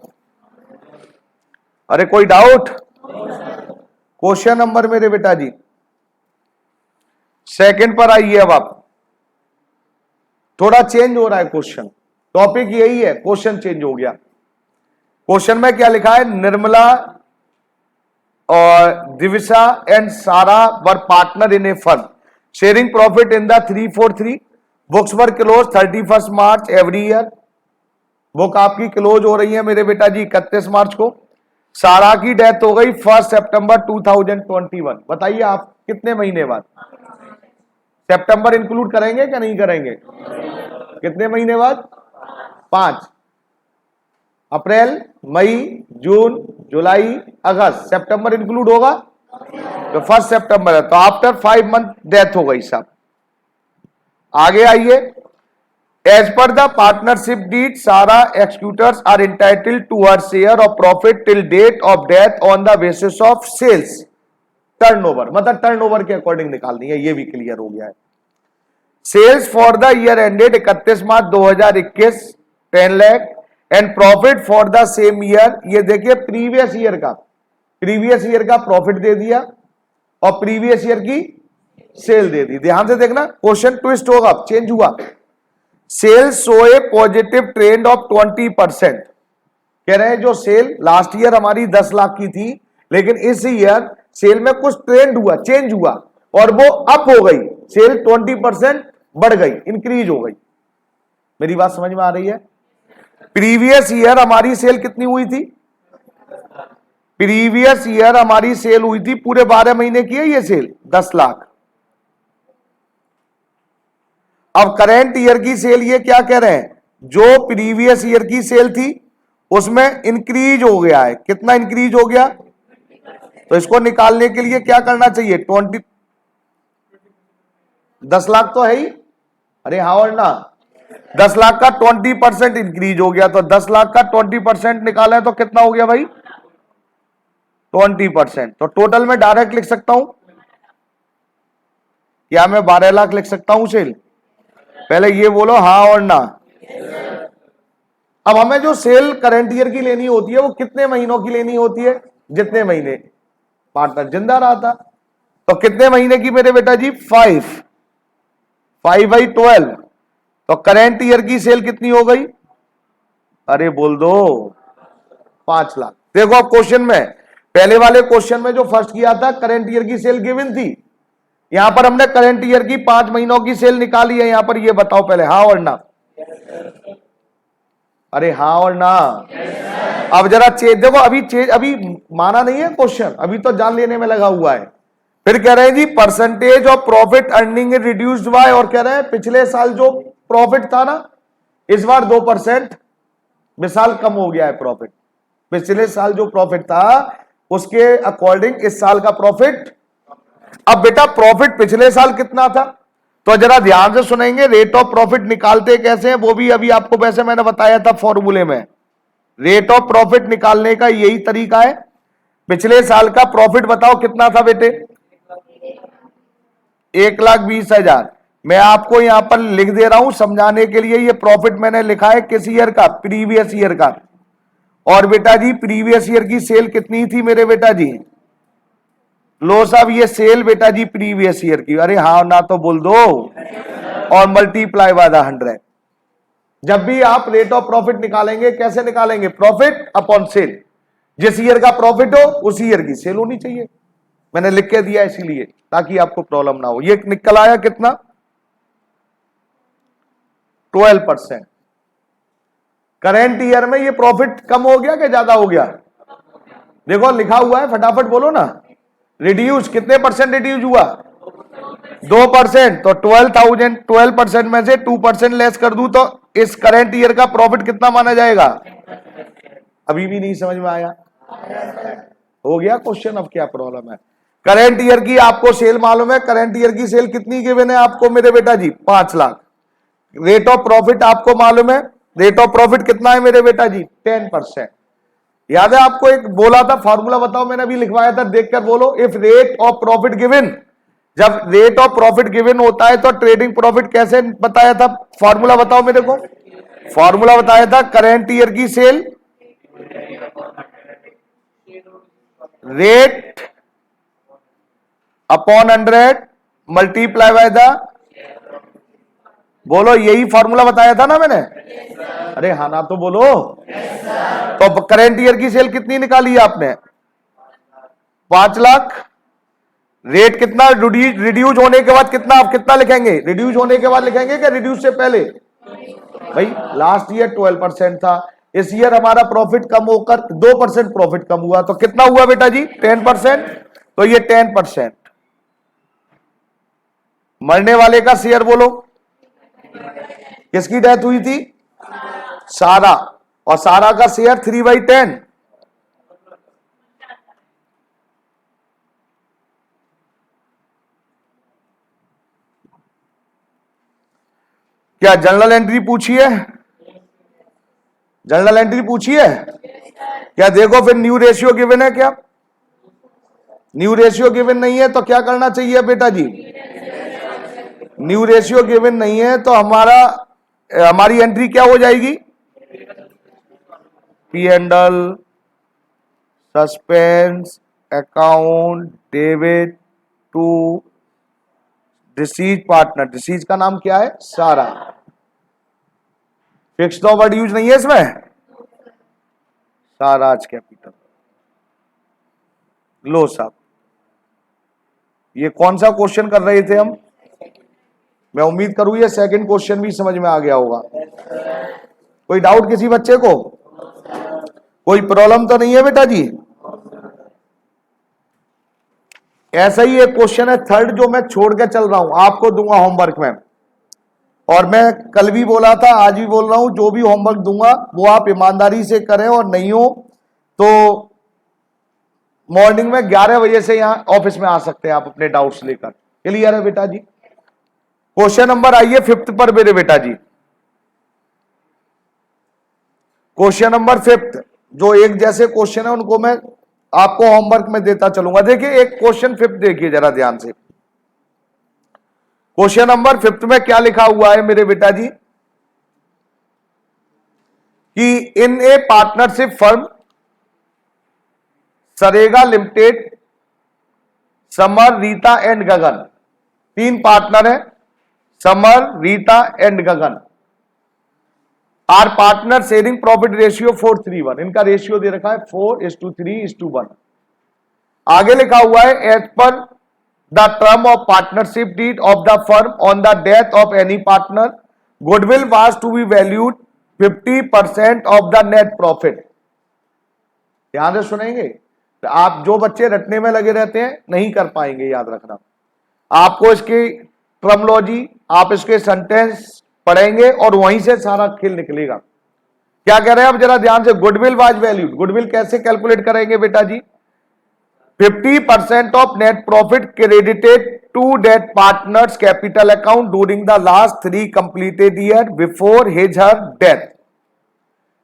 अरे कोई डाउट? क्वेश्चन नंबर मेरे बेटा जी सेकंड पर आइए। अब आप थोड़ा चेंज हो रहा है क्वेश्चन, टॉपिक यही है, क्वेश्चन चेंज हो गया। क्वेश्चन में क्या लिखा है? निर्मला और Divisha and Sara were partner in a firm sharing profit in the 343 books were close 31 March every year. Book आपकी क्लोज हो रही है मेरे बेटा जी 31 मार्च को। सारा की डेथ हो गई 1 सितंबर 2021। बताइए आप कितने महीने बाद? सितंबर इंक्लूड करेंगे क्या नहीं करेंगे? कितने महीने बाद? 5। अप्रैल, मई, जून, जुलाई, अगस्त, सितंबर इंक्लूड होगा तो 1 सितंबर है, तो आफ्टर 5 मंथ डेथ हो गई साहब। आगे आइए, as per the partnership deed Sara executors are entitled to her share of profit till date of death on the basis of sales turnover, मतलब टर्नओवर के अकॉर्डिंग निकालनी है, ये भी क्लियर हो गया है। Sales for the year ended 31 March 2021 10 lakh and profit for the same year, ये देखिए प्रीवियस ईयर का प्रॉफिट दे दिया और प्रीवियस ईयर की सेल दे दी। ध्यान से देखना, क्वेश्चन ट्विस्ट होगा, चेंज हुआ। Sales show a positive trend of 20%। कह रहे हैं जो सेल लास्ट ईयर हमारी 10 लाख की थी, लेकिन इस ईयर सेल में कुछ ट्रेंड हुआ, चेंज हुआ, और वो अप हो गई, सेल 20% बढ़ गई, इंक्रीज हो गई। मेरी बात समझ में आ रही है? प्रीवियस ईयर हमारी सेल कितनी हुई थी? प्रीवियस ईयर हमारी सेल हुई थी पूरे 12 महीने की है ये सेल 10 लाख, अब करेंट ईयर की सेल ये क्या कह रहे हैं, जो प्रीवियस ईयर की सेल थी उसमें इंक्रीज हो गया है, कितना इंक्रीज हो गया, तो इसको निकालने के लिए क्या करना चाहिए, 10 लाख तो है ही, अरे हाँ और ना, 10 लाख का 20% इंक्रीज हो गया, तो 10 लाख का 20% निकाला है तो कितना हो गया भाई, 20%। तो टोटल में डायरेक्ट लिख सकता हूं, या मैं 12 लाख लिख सकता हूं सेल, पहले ये बोलो हाँ और ना। अब हमें जो सेल करंट ईयर की लेनी होती है वो कितने महीनों की लेनी होती है, जितने महीने पार्टनर जिंदा रहा था, तो कितने महीने की मेरे बेटा जी, 5/12, तो करंट ईयर की सेल कितनी हो गई, अरे बोल दो 5 लाख। देखो अब क्वेश्चन में, पहले वाले क्वेश्चन में जो फर्स्ट किया था करंट ईयर की सेल गिवन थी, यहां पर हमने करंट ईयर की 5 महीनों की सेल निकाली है, यहां पर ये बताओ पहले हाँ और ना, अरे हाँ और ना। अब जरा चेंज देखो, अभी माना नहीं है क्वेश्चन, अभी तो जान लेने में लगा हुआ है। फिर कह रहे हैं जी percentage of profit earning reduced by, और कह रहे हैं पिछले साल जो प्रॉफिट था ना, इस बार 2% मिसाल कम हो गया है प्रॉफिट, पिछले साल जो प्रॉफिट था उसके अकॉर्डिंग इस साल का प्रॉफिट। अब बेटा प्रॉफिट पिछले साल कितना था, तो जरा ध्यान से सुनेंगे, रेट ऑफ प्रॉफिट निकालते कैसे हैं वो भी अभी आपको वैसे मैंने बताया था फॉर्मूले में। रेट ऑफ प्रॉफिट निकालने का यही तरीका है, पिछले साल का प्रॉफिट बताओ कितना था बेटे, 1,20,000। मैं आपको यहां पर लिख दे रहा हूं समझाने के लिए, ये प्रॉफिट मैंने लिखा है किस ईयर का, प्रीवियस ईयर का। और बेटा जी प्रीवियस ईयर की सेल कितनी थी मेरे बेटा जी, लो साहब ये सेल बेटा जी प्रीवियस ईयर की, अरे हाँ ना तो बोल दो, और मल्टीप्लाई बाय द 100। जब भी आप रेट ऑफ प्रॉफिट निकालेंगे कैसे निकालेंगे, प्रॉफिट अपॉन सेल, जिस ईयर का प्रॉफिट हो उसी ईयर की सेल होनी चाहिए, मैंने लिख के दिया इसीलिए ताकि आपको प्रॉब्लम ना हो। ये निकल आया कितना, 12%। करेंट ईयर में ये प्रॉफिट कम हो गया कि ज्यादा हो गया, देखो लिखा हुआ है फटाफट बोलो ना, रिड्यूस कितने परसेंट रिड्यूस हुआ, 2%, तो 12,000, 12% में से 2% लेस कर दूं तो इस करंट ईयर का प्रॉफिट कितना माना जाएगा, अभी भी नहीं समझ में आया, हो गया क्वेश्चन, अब क्या प्रॉब्लम है। करंट ईयर की आपको सेल मालूम है, करंट ईयर की सेल कितनी गिवन है आपको मेरे बेटा जी, 5 लाख। रेट ऑफ प्रॉफिट आपको मालूम है, रेट ऑफ प्रॉफिट कितना है मेरे बेटा जी, 10%। याद है आपको एक बोला था फॉर्मूला, बताओ मैंने अभी लिखवाया था, देखकर बोलो, if rate of profit given, जब रेट ऑफ प्रॉफिट गिवन होता है तो ट्रेडिंग प्रॉफिट कैसे बताया था, फॉर्मूला बताओ मेरे को, फॉर्मूला बताया था करंट ईयर की cell rate upon 100 multiply by the, बोलो यही फॉर्मूला बताया था ना मैंने, अरे हाँ ना तो बोलो। तो करंट ईयर की सेल कितनी निकाली है आपने, 5 लाख। रेट कितना रिड्यूस होने के बाद कितना, आप कितना लिखेंगे, रिड्यूस होने के बाद लिखेंगे क्या रिड्यूस से पहले, भाई लास्ट ईयर 12% था, इस ईयर हमारा प्रॉफिट कम होकर 2% प्रॉफिट कम हुआ, तो कितना हुआ बेटा जी, 10%। तो ये 10%। मरने वाले का शेयर बोलो, किसकी डेथ हुई थी, सारा, और सारा का शेयर 3/10, क्या जनरल एंट्री पूछी है, जनरल एंट्री पूछी है क्या, देखो फिर न्यू रेशियो गिवन है क्या, न्यू रेशियो गिवन नहीं है तो क्या करना चाहिए बेटा जी, न्यू रेशियो गिवन नहीं है तो हमारी एंट्री क्या हो जाएगी, P and L, suspense account, debit to deceased partner, deceased का नाम क्या है, सारा। फिक्स्ड वर्ड यूज नहीं है इसमें, साराज कैपिटल। लो साहब, ये कौन सा क्वेश्चन कर रहे थे हम, मैं उम्मीद करूं ये सेकंड क्वेश्चन भी समझ में आ गया होगा। कोई डाउट किसी बच्चे को, कोई प्रॉब्लम तो नहीं है बेटा जी। ऐसा ही एक क्वेश्चन है थर्ड जो मैं छोड़ के चल रहा हूं, आपको दूंगा होमवर्क में, और मैं कल भी बोला था, आज भी बोल रहा हूं, जो भी होमवर्क दूंगा वो आप ईमानदारी से करें, और नहीं हो तो मॉर्निंग में 11 बजे से यहां ऑफिस में आ सकते हैं आप अपने डाउट्स लेकर। क्लियर है बेटा जी? क्वेश्चन नंबर आइए 5th पर मेरे बेटा जी। क्वेश्चन नंबर 5th, जो एक जैसे क्वेश्चन है उनको मैं आपको होमवर्क में देता चलूंगा। देखिए एक क्वेश्चन 5th देखिए जरा ध्यान से। क्वेश्चन नंबर 5th में क्या लिखा हुआ है मेरे बेटा जी कि in a partnership firm Sarega limited, Samar, Rita and Gagan, 3 partner है, Samar, Rita and Gagan, are partner sharing profit ratio 4:3:1। इनका रेशियो दे रखा है 4:3:1। आगे लिखा हुआ है as per the term of partnership deed of the firm on the death of any partner, goodwill was to be valued 50% of the net profit. ध्यान से सुनेंगे, आप जो बच्चे रटने में लगे रहते हैं नहीं कर पाएंगे, याद रखना। आपको इसकी टर्मोलॉजी, आप इसके सेंटेंस पढ़ेंगे और वहीं से सारा खेल निकलेगा। क्या कह रहे हैं अब जरा ध्यान से, गुडविल वाज वैल्यूड, गुडविल कैसे कैलकुलेट करेंगे बेटा जी? 50% of net profit credited to date partners capital account during the last 3 completed year before his her death.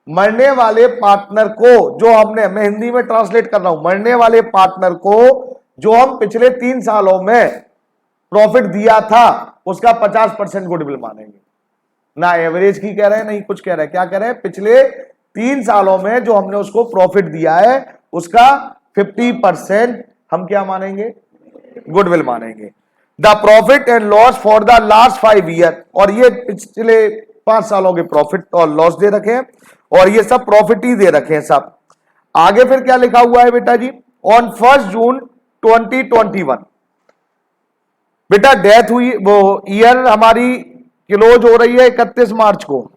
मरने वाले पार्टनर को, जो हमने, मैं हिंदी में ट्रांसलेट कर रहा हूं, मरने वाले पार्टनर को जो हम पिछले 3 सालों में प्रॉफिट दिया था उसका 50% गुडविल मानेंगे। ना एवरेज की कह रहे हैं, नहीं कुछ कह रहे हैं, क्या कह रहे हैं? पिछले 3 सालों में जो हमने उसको प्रॉफिट दिया है उसका 50% हम क्या मानेंगे? गुडविल मानेंगे। The profit and loss for the last 5 year, और ये पिछले 5 सालों के प्रॉफिट और लॉस दे रखे हैं, और ये सब प्रॉफिट ही दे रखे हैं सब। आगे फिर क्या लिखा हुआ है बेटा जी? ऑन 1 जून 2021 बेटा डेथ हुई, वो ईयर हमारी क्लोज हो रही है 31 मार्च को,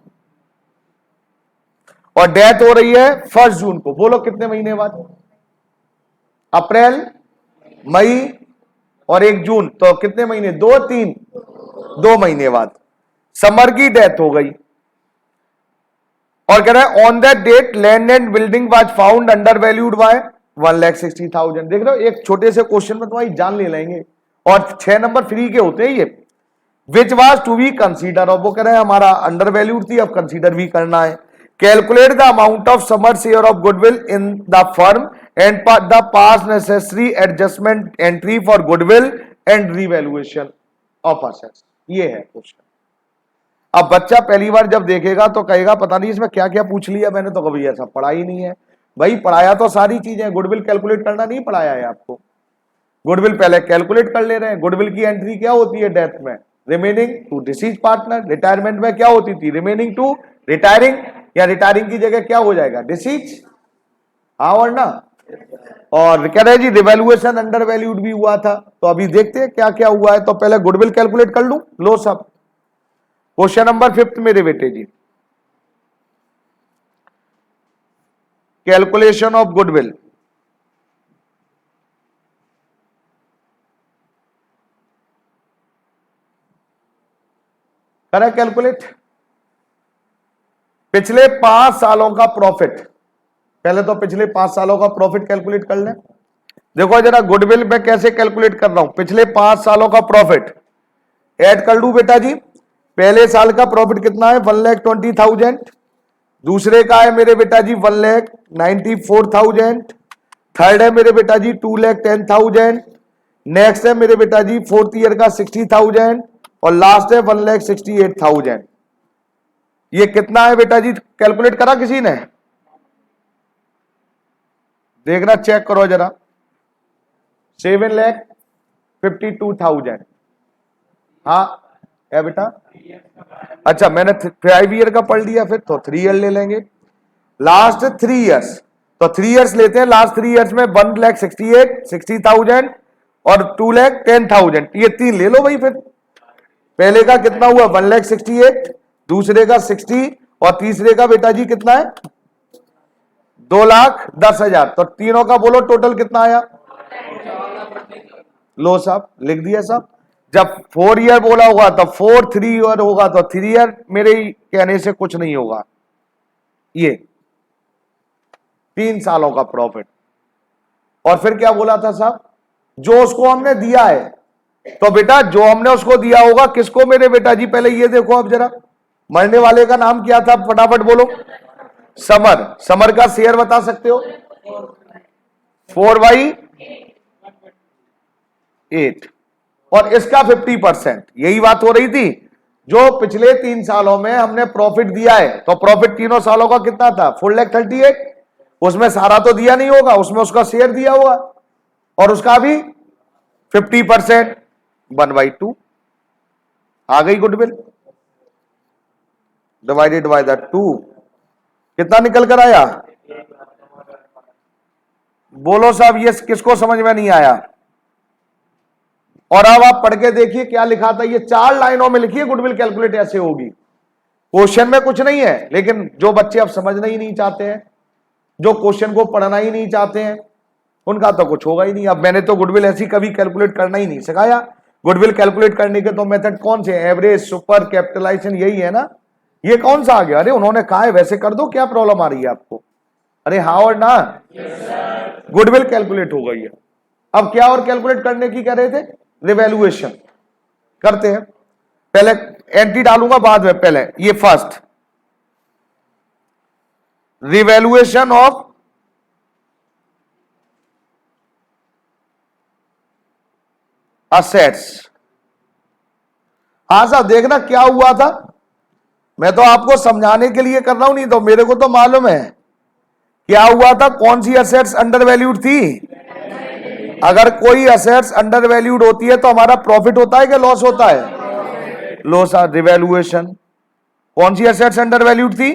और डेथ हो रही है 1 जून को। बोलो कितने महीने बाद? अप्रैल, मई और 1 जून, तो कितने महीने? 2 महीने बाद समर की डेथ हो गई। और कह रहा है on that date land and building was found under valued by 1,60,000। देख रहे हो, एक छोटे से क्वेश्चन में तुम्हारी जान ले लेंगे, और 6 नंबर फ्री के होते हैं ये। Which was to be consider, और वो कह रहे हैं हमारा अंडर वैल्यूड थी, अब कंसीडर भी करना है। Calculate the amount of summer share of goodwill in the firm and the pass necessary adjustment entry for goodwill and revaluation of assets. ये है क्वेश्चन। अब बच्चा पहली बार जब देखेगा तो कहेगा पता नहीं इसमें क्या क्या पूछ लिया मैंने, तो कभी ऐसा पढ़ा ही नहीं है। भाई पढ़ाया तो सारी चीजें, गुडविल कैलकुलेट करना नहीं पढ़ाया है आपको। गुडविल पहले कैलकुलेट कर ले रहे हैं। गुडविल की एंट्री क्या होती है डेथ में? Remaining to deceased partner. Retirement में क्या होती थी? रिमेनिंग टू रिटायरिंग, या रिटायरिंग की जगह क्या हो जाएगा? डिसीज। हाँ और ना। और कह रहे जी रिवैल्यूएशन अंडर वैल्यूड भी हुआ था, तो अभी देखते हैं क्या क्या हुआ है। तो पहले गुडविल कैलकुलेट कर लूं, लो सब। क्वेश्चन नंबर 5 मेरे बेटे जी, कैलकुलेशन ऑफ गुडविल। करें कैलकुलेट पिछले 5 सालों का प्रॉफिट। पहले तो पिछले 5 सालों का प्रॉफिट कैलकुलेट कर लें। देखो जरा गुडविल में कैसे कैलकुलेट कर रहा हूं, पिछले 5 सालों का प्रॉफिट ऐड कर लूं बेटा जी। पहले साल का प्रॉफिट कितना है? 1,20,000। दूसरे का है मेरे बेटा जी 1,94,000। थर्ड है मेरे बेटा जी 2,10,000। नेक्स्ट है मेरे बेटा जी 4th ईयर का 60,000, और लास्ट है 1,68,000। ये कितना है बेटा जी? कैलकुलेट करा किसी ने? देखना, चेक करो जरा। 7,52,000। हाँ है बेटा। अच्छा मैंने 5 ईयर का पढ़ लिया, फिर तो 3 ईयर ले लेंगे। लास्ट 3 ईयर्स, तो 3 ईयर्स लेते हैं। लास्ट 3 ईयर्स में 1,60,000 और 2,10,000, ये 3 ले लो भाई। फिर पहले का कितना हुआ? 1,68,000, दूसरे का 60, और तीसरे का बेटा जी कितना है? 2,10,000। तो तीनों का बोलो टोटल कितना आया? लो साहब, लिख दिया साहब। जब 4 ईयर बोला होगा तो 4, 3 ईयर होगा तो 3 ईयर, मेरे ही कहने से कुछ नहीं होगा। ये 3 सालों का प्रॉफिट। और फिर क्या बोला था साहब, जो उसको हमने दिया है, तो बेटा जो हमने उसको दिया होगा किसको मेरे बेटा जी, पहले ये देखो आप जरा, मरने वाले का नाम क्या था, फटाफट बोलो। समर। समर का शेयर बता सकते हो? 4/8। और इसका 50%। यही बात हो रही थी, जो पिछले 3 सालों में हमने प्रॉफिट दिया है, तो प्रॉफिट तीनों सालों का कितना था, 4,38,000। उसमें सारा तो दिया नहीं होगा, उसमें उसका शेयर दिया होगा, और उसका भी 50%, 1/2 आ गई गुडविल, डिवाइडेड बाय द 2, कितना निकल कर आया? बोलो साहब, ये किसको समझ में नहीं आया? और अब आप पढ़ के देखिए क्या लिखा था, ये 4 लाइनों में लिखिए गुडविल कैलकुलेट ऐसे होगी। क्वेश्चन में कुछ नहीं है, लेकिन जो बच्चे अब समझना ही नहीं चाहते हैं, जो क्वेश्चन को पढ़ना ही नहीं चाहते हैं, उनका तो कुछ होगा ही नहीं। अब मैंने तो गुडविल ऐसी कभी कैलकुलेट करना ही नहीं सिखाया। गुडविल कैलकुलेट करने के तो मेथड कौन से, एवरेज, सुपर, कैपिटलाइजेशन, यही है ना। ये कौन सा आ गया? अरे उन्होंने कहा है वैसे कर दो, क्या प्रॉब्लम आ रही है आपको? अरे हाँ और ना, गुडविल कैलकुलेट हो गई है। अब क्या और कैलकुलेट करने की कह रहे थे? रिवैल्यूएशन करते हैं। पहले एंट्री डालूंगा, बाद में पहले ये फर्स्ट, रिवैल्यूएशन ऑफ असेट्स। हाँ साहब, देखना क्या हुआ था, मैं तो आपको समझाने के लिए कर रहा हूं, नहीं तो मेरे को तो मालूम है क्या हुआ था। कौन सी असेट्स अंडर वैल्यूड थी? अगर कोई असेट्स अंडर वैल्यूड होती है तो हमारा प्रॉफिट होता है कि लॉस होता है? लॉस। रिवैल्यूएशन, कौन सी असेट्स अंडर वैल्यूड थी?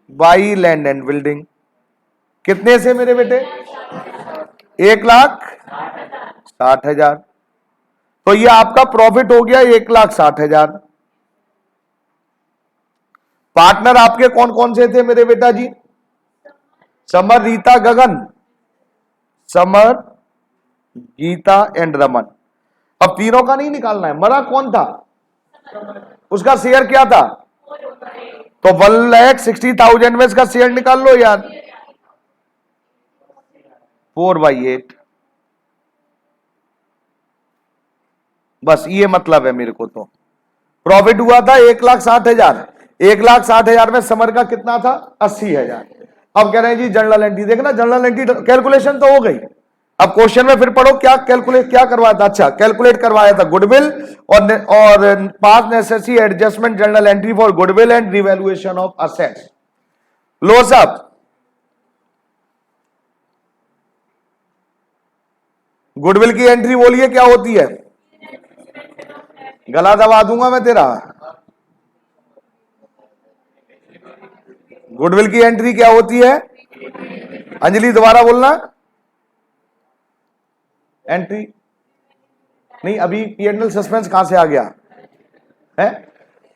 By land and building. कितने से मेरे बेटे? 1,60,000। तो ये आपका प्रॉफिट हो गया 1,60,000। पार्टनर आपके कौन कौन से थे मेरे बेटा जी? समर, रीता, गगन। समर, गीता एंड रमन। अब तीनों का नहीं निकालना है, मरा कौन था? उसका शेयर क्या था? तो 1,60,000 में इसका शेयर निकाल लो यार, 4/8। बस ये मतलब है मेरे को। तो प्रॉफिट हुआ था 1,60,000। 1,60,000 में समर का कितना था? 80,000। अब कह रहे हैं जी जनरल एंट्री, देखना जनरल एंट्री कैलकुलेशन तो हो गई। अब क्वेश्चन में फिर पढ़ो क्या कैलकुलेट क्या करवाया था। अच्छा, कैलकुलेट करवाया था गुडविल और pass necessary adjustment journal entry for goodwill and revaluation of assets. लो साहब, गुडविल की एंट्री बोलिए क्या होती है? गला दबा दूंगा मैं तेरा। गुडविल की एंट्री क्या होती है? अंजलि दोबारा बोलना। एंट्री नहीं, अभी पीएनएल सस्पेंस कहां से आ गया है?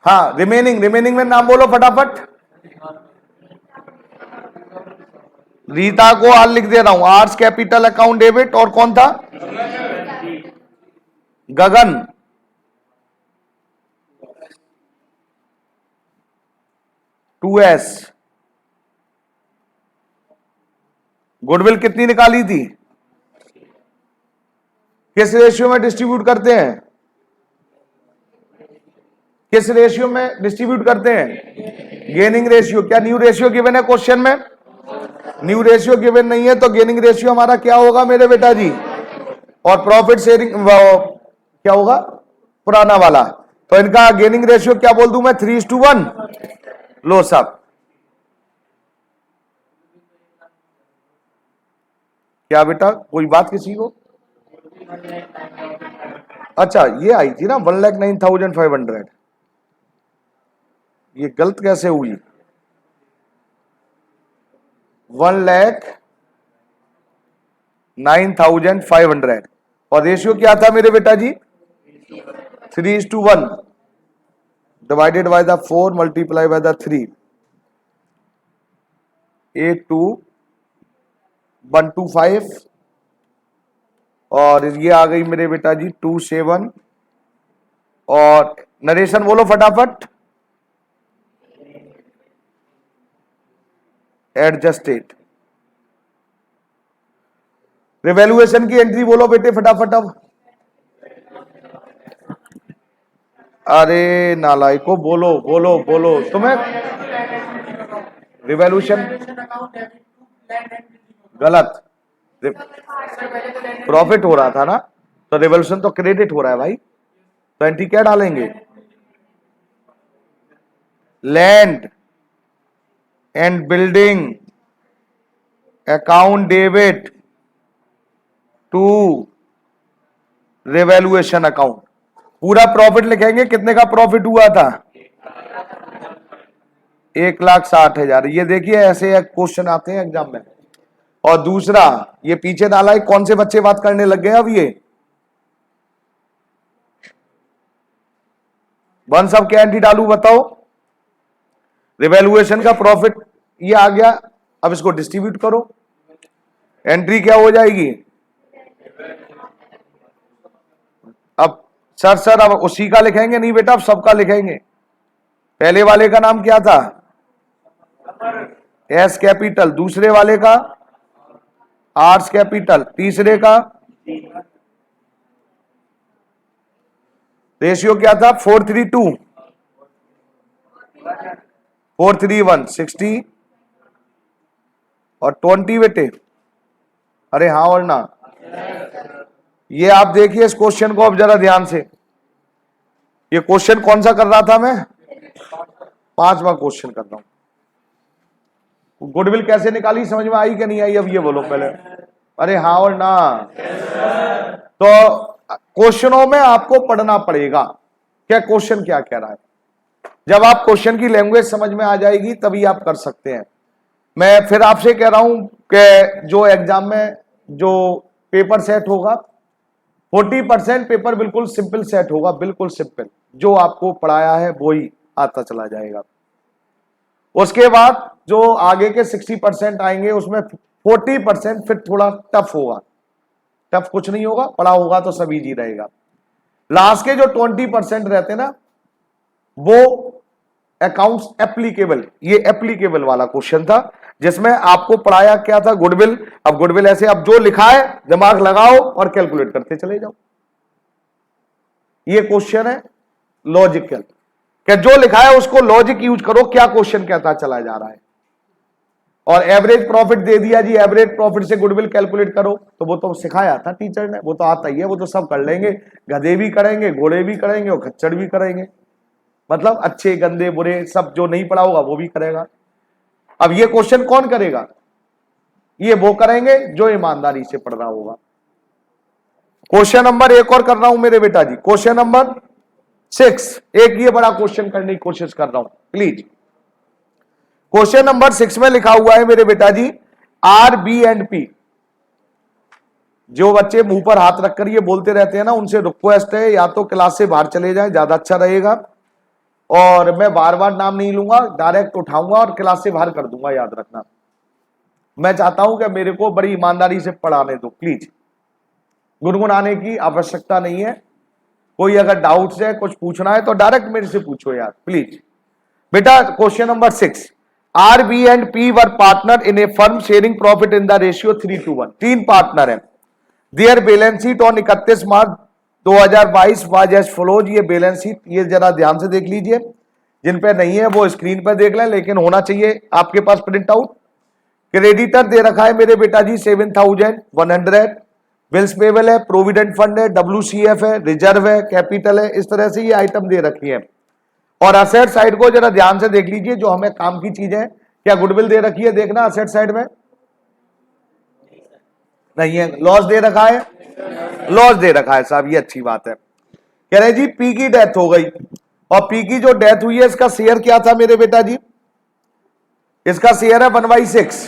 हाँ, रिमेनिंग। रिमेनिंग में नाम बोलो फटाफट। रीता को आर लिख दे रहा हूं, आर्स कैपिटल अकाउंट डेबिट। और कौन था? गगन। To S. गुडविल कितनी निकाली थी? किस रेशियो में डिस्ट्रीब्यूट करते हैं? किस रेशियो में डिस्ट्रीब्यूट करते हैं? Gaining ratio. क्या न्यू रेशियो गिवन है क्वेश्चन में? न्यू रेशियो गिवन नहीं है, तो गेनिंग रेशियो हमारा क्या होगा मेरे बेटा जी? और प्रॉफिट शेयरिंग क्या होगा? पुराना वाला। तो इनका गेनिंग रेशियो क्या बोल दूं मैं? 3:1। लो साहब, क्या बेटा, कोई बात किसी को? अच्छा, ये आई थी ना 1,09,500। ये गलत कैसे हुई? 1,09,500। और रेशियो क्या था मेरे बेटा जी? 3:1 divided by the 4 multiply by the 3। 82125 और ये आ गई मेरे बेटा जी 27 और नरेशन बोलो फटाफट। एडजस्टेड रिवैल्यूएशन की एंट्री बोलो बेटे फटाफट अब। अरे नालायको बोलो बोलो बोलो तुम्हें रिवैल्यूएशन गलत, प्रॉफिट हो रहा था ना, तो रिवैल्यूएशन तो क्रेडिट हो रहा है भाई, तो एंट्री क्या डालेंगे? Land and building account debit to revaluation account. पूरा प्रॉफिट लिखेंगे, कितने का प्रॉफिट हुआ था? 1,60,000। ये देखिए ऐसे क्वेश्चन आते हैं एग्जाम में। और दूसरा ये पीछे डाला है, कौन से बच्चे बात करने लग गए अब? ये वन सब क्या एंट्री डालू बताओ? रिवैल्यूएशन का प्रॉफिट ये आ गया, अब इसको डिस्ट्रीब्यूट करो, एंट्री क्या हो जाएगी? अब सर अब उसी का लिखेंगे? नहीं बेटा, अब सबका लिखेंगे। पहले वाले का नाम क्या था? एस कैपिटल, दूसरे वाले का आर्स कैपिटल, तीसरे का रेशियो क्या था? 4:3:2 4:3:1 60 और 20 बेटे। अरे हाँ और ना? ये आप देखिए इस क्वेश्चन को अब जरा ध्यान से। ये क्वेश्चन कौन सा कर रहा था मैं? 5वां क्वेश्चन कर रहा हूं। गुडविल कैसे निकाली, समझ में आई कि नहीं आई? अब ये बोलो पहले। अरे हाँ और ना? तो क्वेश्चनों में आपको पढ़ना पड़ेगा क्या क्वेश्चन क्या कह रहा है। जब आप क्वेश्चन की लैंग्वेज समझ में आ जाएगी तभी आप कर सकते हैं। मैं फिर आपसे कह रहा हूं कि जो एग्जाम में जो पेपर सेट होगा 40% पेपर बिल्कुल सिंपल सेट होगा, बिल्कुल सिंपल, जो आपको पढ़ाया है वो ही आता चला जाएगा। उसके बाद जो आगे के 60% आएंगे उसमें 40% फिर थोड़ा टफ होगा। टफ कुछ नहीं होगा, पढ़ा होगा तो सब इजी रहेगा। लास्ट के जो 20% रहते ना वो अकाउंट्स एप्लीकेबल, ये एप्लीकेबल वाला क्वेश्चन था जिसमें आपको पढ़ाया क्या था? गुडविल। अब गुडविल ऐसे, अब जो लिखा है दिमाग लगाओ और कैलकुलेट करते चले जाओ। ये क्वेश्चन है लॉजिकल, क्या जो लिखा है उसको लॉजिक यूज करो, क्या क्वेश्चन कहता चला जा रहा है। और एवरेज प्रॉफिट दे दिया जी, एवरेज प्रॉफिट से गुडविल कैलकुलेट करो, तो वो तो सिखाया था टीचर ने, वो तो आता ही है, वो तो सब कर लेंगे। गधे भी करेंगे, घोड़े भी करेंगे और खच्चर भी करेंगे, मतलब अच्छे गंदे बुरे सब, जो नहीं पढ़ा होगा वो भी करेगा। अब ये क्वेश्चन कौन करेगा? ये वो करेंगे जो ईमानदारी से पढ़ रहा होगा। क्वेश्चन नंबर एक और कर रहा हूं मेरे बेटा जी, क्वेश्चन नंबर 6। एक ये बड़ा क्वेश्चन करने की कोशिश कर रहा हूं प्लीज। क्वेश्चन नंबर 6 में लिखा हुआ है मेरे बेटा जी, आर बी एंड पी। जो बच्चे मुंह पर हाथ रखकर ये बोलते रहते हैं ना, उनसे रिक्वेस्ट है या तो क्लास से बाहर चले जाएं, ज्यादा अच्छा रहेगा। और मैं बार बार नाम नहीं लूंगा, डायरेक्ट उठाऊंगा और क्लास से बाहर कर दूंगा, याद रखना। मैं चाहता हूं कि मेरे को बड़ी ईमानदारी से पढ़ाने दो प्लीज, गुनगुनाने की आवश्यकता नहीं है। कोई अगर डाउट्स है, कुछ पूछना है तो डायरेक्ट मेरे से पूछो यार प्लीज। बेटा question number 6, R B and P were partner in a firm sharing profit in the ratio 3:1। 3 partner है। Their balance sheet on 31 March 2022 was as follows. ये बैलेंस शीट ये जरा ध्यान से देख लीजिए, जिन पे नहीं है वो स्क्रीन पर देख लें, लेकिन होना चाहिए आपके पास प्रिंट आउट। क्रेडिटर दे रखा है मेरे बेटा जी 7,100। बिल्स पेबल है, प्रोविडेंट फंड है, WCF है, रिजर्व है, कैपिटल है, इस तरह से ये आइटम दे रखी है। और असेट साइड को जरा ध्यान से देख लीजिए, जो हमें काम की चीजें हैं। क्या गुडविल दे रखी है? देखना असेट साइड में नहीं है। लॉस दे रखा है? लॉस दे रखा है साहब, ये अच्छी बात है। कह रहे जी पी की डेथ हो गई, और पी की जो डेथ हुई है इसका शेयर क्या था मेरे बेटा जी? इसका शेयर है 1/6।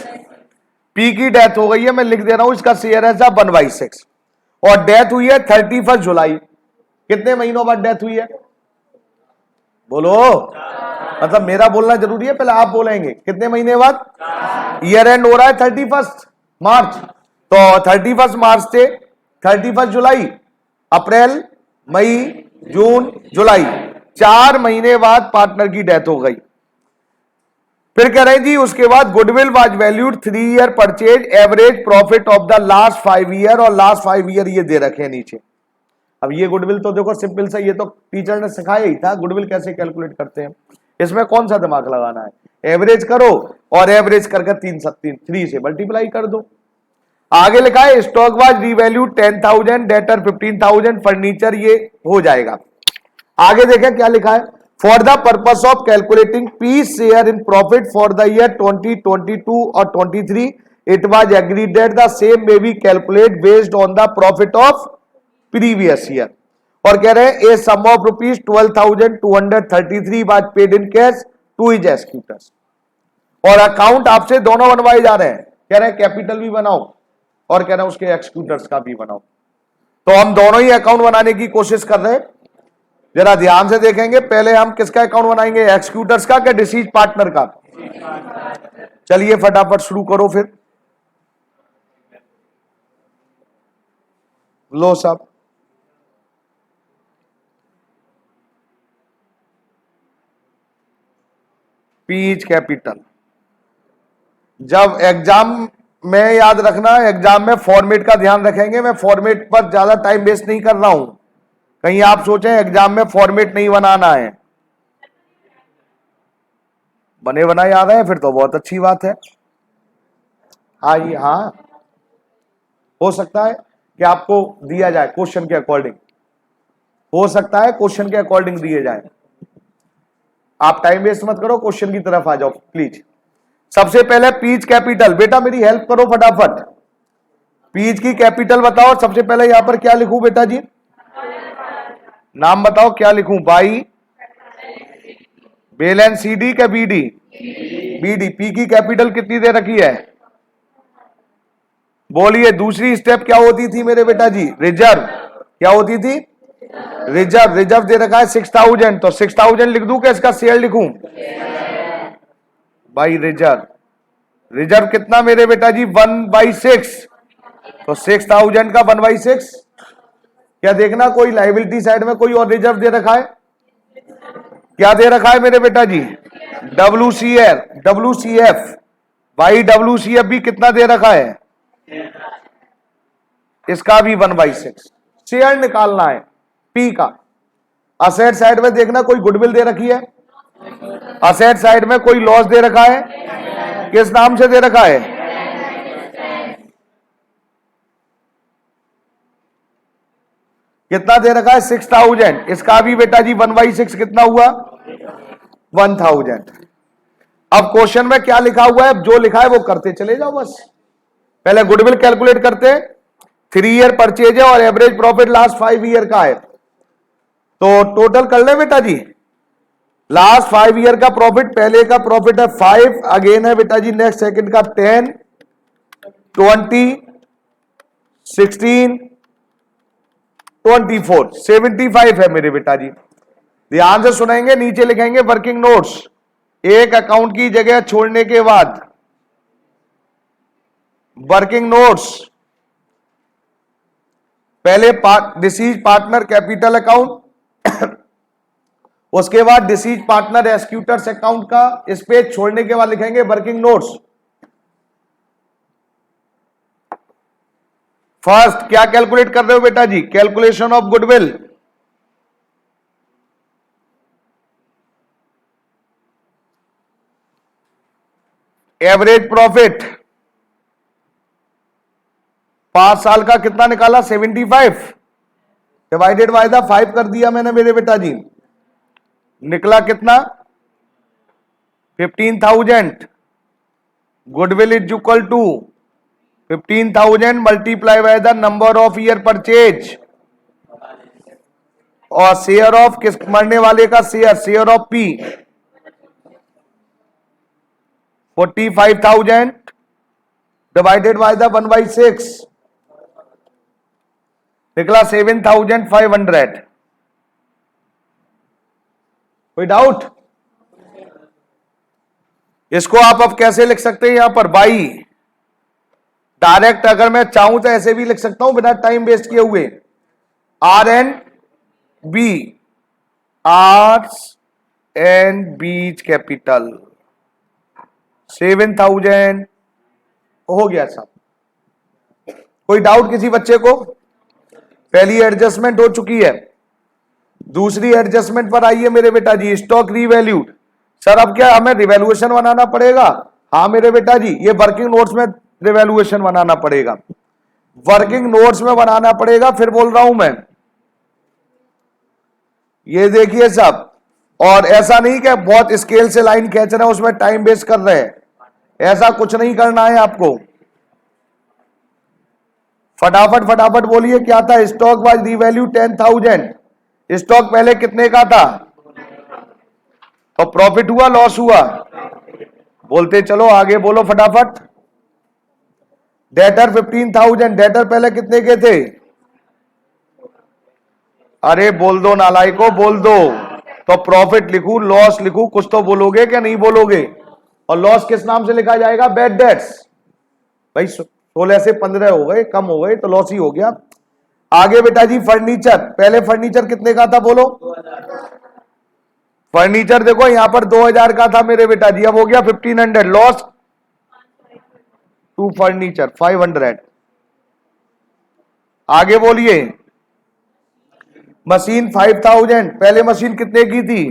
पी की डेथ हो गई है, मैं लिख दे रहा हूं, इसका शेयर है साहब 1/6। और डेथ हुई है 31 जुलाई। कितने महीनों बाद डेथ हुई है? बोलो, मतलब मेरा बोलना जरूरी है, पहले आप बोलेंगे। कितने महीने बाद? ईयर एंड हो रहा है 31 मार्च, तो 31 मार्च से 31 जुलाई, अप्रैल, मई, जून, जुलाई, 4 महीने बाद पार्टनर की डेथ हो गई। फिर कह रहे हैं जी उसके बाद goodwill was valued 3 year purchase, average profit of the last 5 year, और लास्ट 5 ईयर ये दे रखे हैं नीचे। अब ये गुडविल तो देखो सिंपल सा, ये तो टीचर ने सिखाया ही था गुडविल कैसे कैलकुलेट करते हैं, इसमें कौन सा दिमाग लगाना है, एवरेज करो और एवरेज करके 3 से मल्टीप्लाई कर दो। आगे लिखा है stock was revalued 10,000, debtor 15,000, furniture ये हो जाएगा। आगे देखें क्या लिखा है, for the purpose of calculating P share in profit for the year 2022 और 23 it was agreed that the same may be calculate based on the profit of previous year. और कह रहे हैं a sum of rupees 12,233 was paid in cash to his executors. और account आपसे दोनों बनवाए जा रहे हैं, कह रहे हैं कैपिटल भी बनाओ और कह रहे हैं उसके एक्जीक्यूटर्स का भी बनाओ। तो हम दोनों ही अकाउंट बनाने की कोशिश कर रहे हैं। जरा ध्यान से देखेंगे, पहले हम किसका अकाउंट बनाएंगे, एक्जीक्यूटर्स का क्या डिसीज पार्टनर का। चलिए फटाफट शुरू करो फिर। लो साहब, पीच कैपिटल। जब एग्जाम में याद रखना, एग्जाम में फॉर्मेट का ध्यान रखेंगे, मैं फॉर्मेट पर ज्यादा टाइम वेस्ट नहीं कर रहा हूं, कहीं आप सोचें एग्जाम में फॉर्मेट नहीं बनाना है। बने बनाए आ रहे हैं फिर तो बहुत अच्छी बात है। हाँ जी हाँ, हो सकता है कि आपको दिया जाए क्वेश्चन के अकॉर्डिंग, हो सकता है क्वेश्चन के अकॉर्डिंग दिए जाए। आप टाइम वेस्ट मत करो, क्वेश्चन की तरफ आ जाओ प्लीज। सबसे पहले पीच कैपिटल, बेटा मेरी हेल्प करो फटाफट, पीच की कैपिटल बताओ। सबसे पहले यहां पर क्या लिखूं बेटा जी, नाम बताओ क्या लिखूं, बाई बैलेंस सीडी का बीडी, बीडी। पी की कैपिटल कितनी दे रखी है, बोलिए। दूसरी स्टेप क्या होती थी मेरे बेटा जी, रिजर्व। क्या होती थी, रिजर्व। रिजर्व दे रखा है 6,000, तो 6,000 लिख दूं कि इसका शेयर लिखूं, बाई रिजर्व। रिजर्व कितना मेरे बेटा जी, 1/6, तो 6,000 का 1/6। क्या देखना कोई लाइबिलिटी साइड में कोई और रिजर्व दे रखा है, क्या दे रखा है मेरे बेटा जी, WCF, WCF भाई, WCF भी कितना दे रखा है, इसका भी 1/6। शेयर निकालना है पी का। असेट साइड में देखना कोई गुडविल दे रखी है, असेट साइड में कोई लॉस दे रखा है, किस नाम से दे रखा है, कितना दे रखा है 6,000, इसका भी बेटा जी 1/6 कितना हुआ 1,000। अब क्वेश्चन में क्या लिखा हुआ है, जो लिखा है वो करते चले जाओ बस। पहले गुडविल कैलकुलेट करते, 3 ईयर परचेज है और एवरेज प्रॉफिट लास्ट 5 ईयर का है, तो टोटल कर ले बेटा जी। लास्ट 5 ईयर का प्रॉफिट, पहले का प्रॉफिट है 5, अगेन है बेटा जी नेक्स्ट सेकंड का 10, 20, 16, 24, 75 है मेरे बेटा जी। ध्यान से सुनेंगे, नीचे लिखेंगे वर्किंग नोट्स। एक अकाउंट की जगह छोड़ने के बाद वर्किंग नोट्स, पहले डिसीज पार्टनर कैपिटल अकाउंट, उसके बाद डिसीज पार्टनर एक्जीक्यूटर्स अकाउंट का, इस पे छोड़ने के बाद लिखेंगे वर्किंग नोट्स। फर्स्ट क्या कैलकुलेट कर रहे हो बेटा जी, calculation of goodwill. Average profit 5 साल का कितना निकाला 75, डिवाइडेड बाय द 5 कर दिया मैंने मेरे बेटा जी, निकला कितना 15,000। Goodwill is equal to 15,000 multiply by the number of year purchase, और शेयर ऑफ किस मरने वाले का share, share of P 45,000 divided by the 1/6, निकला 7,500। कोई डाउट, इसको आप अब कैसे लिख सकते हैं, यहां पर बाई डायरेक्ट अगर मैं चाहूं तो ऐसे भी लिख सकता हूं बिना टाइम वेस्ट किए हुए, R and B, R's and B's capital 7,000 हो गया सब। कोई डाउट किसी बच्चे को? पहली एडजस्टमेंट हो चुकी है। दूसरी एडजस्टमेंट पर आइए मेरे बेटा जी, स्टॉक रीवैल्यूड। सर अब क्या हमें रिवैल्यूएशन बनाना पड़ेगा? हाँ मेरे बेटा जी, ये वर्किंग नोट्स में रिवैल्यूएशन बनाना पड़ेगा, वर्किंग नोट्स में बनाना पड़ेगा। फिर बोल रहा हूं मैं, ये देखिए सब। और ऐसा नहीं कि बहुत स्केल से लाइन खींच रहे हैं उसमें टाइम वेस्ट कर रहे हैं, ऐसा कुछ नहीं करना है आपको। फटाफट फटाफट बोलिए क्या था? Stock was revalue 10,000। स्टॉक पहले कितने का था? तो प्रॉफिट हुआ लॉस हुआ? बोलते चलो आगे बोलो फटाफट। डेटर 15,000, डेटर पहले कितने के थे? अरे बोल दो नालायको, बोल दो। तो प्रॉफिट लिखूं लॉस लिखूं, कुछ तो बोलोगे क्या नहीं बोलोगे? और लॉस किस नाम से लिखा जाएगा? Bad debts. भाई 16 से 15 हो गए, कम हो गए तो लॉस ही हो गया। आगे बेटा जी फर्नीचर, पहले फर्नीचर कितने का था बोलो? फर्नीचर देखो यहां पर 2,000 का था मेरे बेटा जी, अब हो गया 1,500। Loss to furniture 500। आगे बोलिए। मशीन 5,000, पहले मशीन कितने की थी?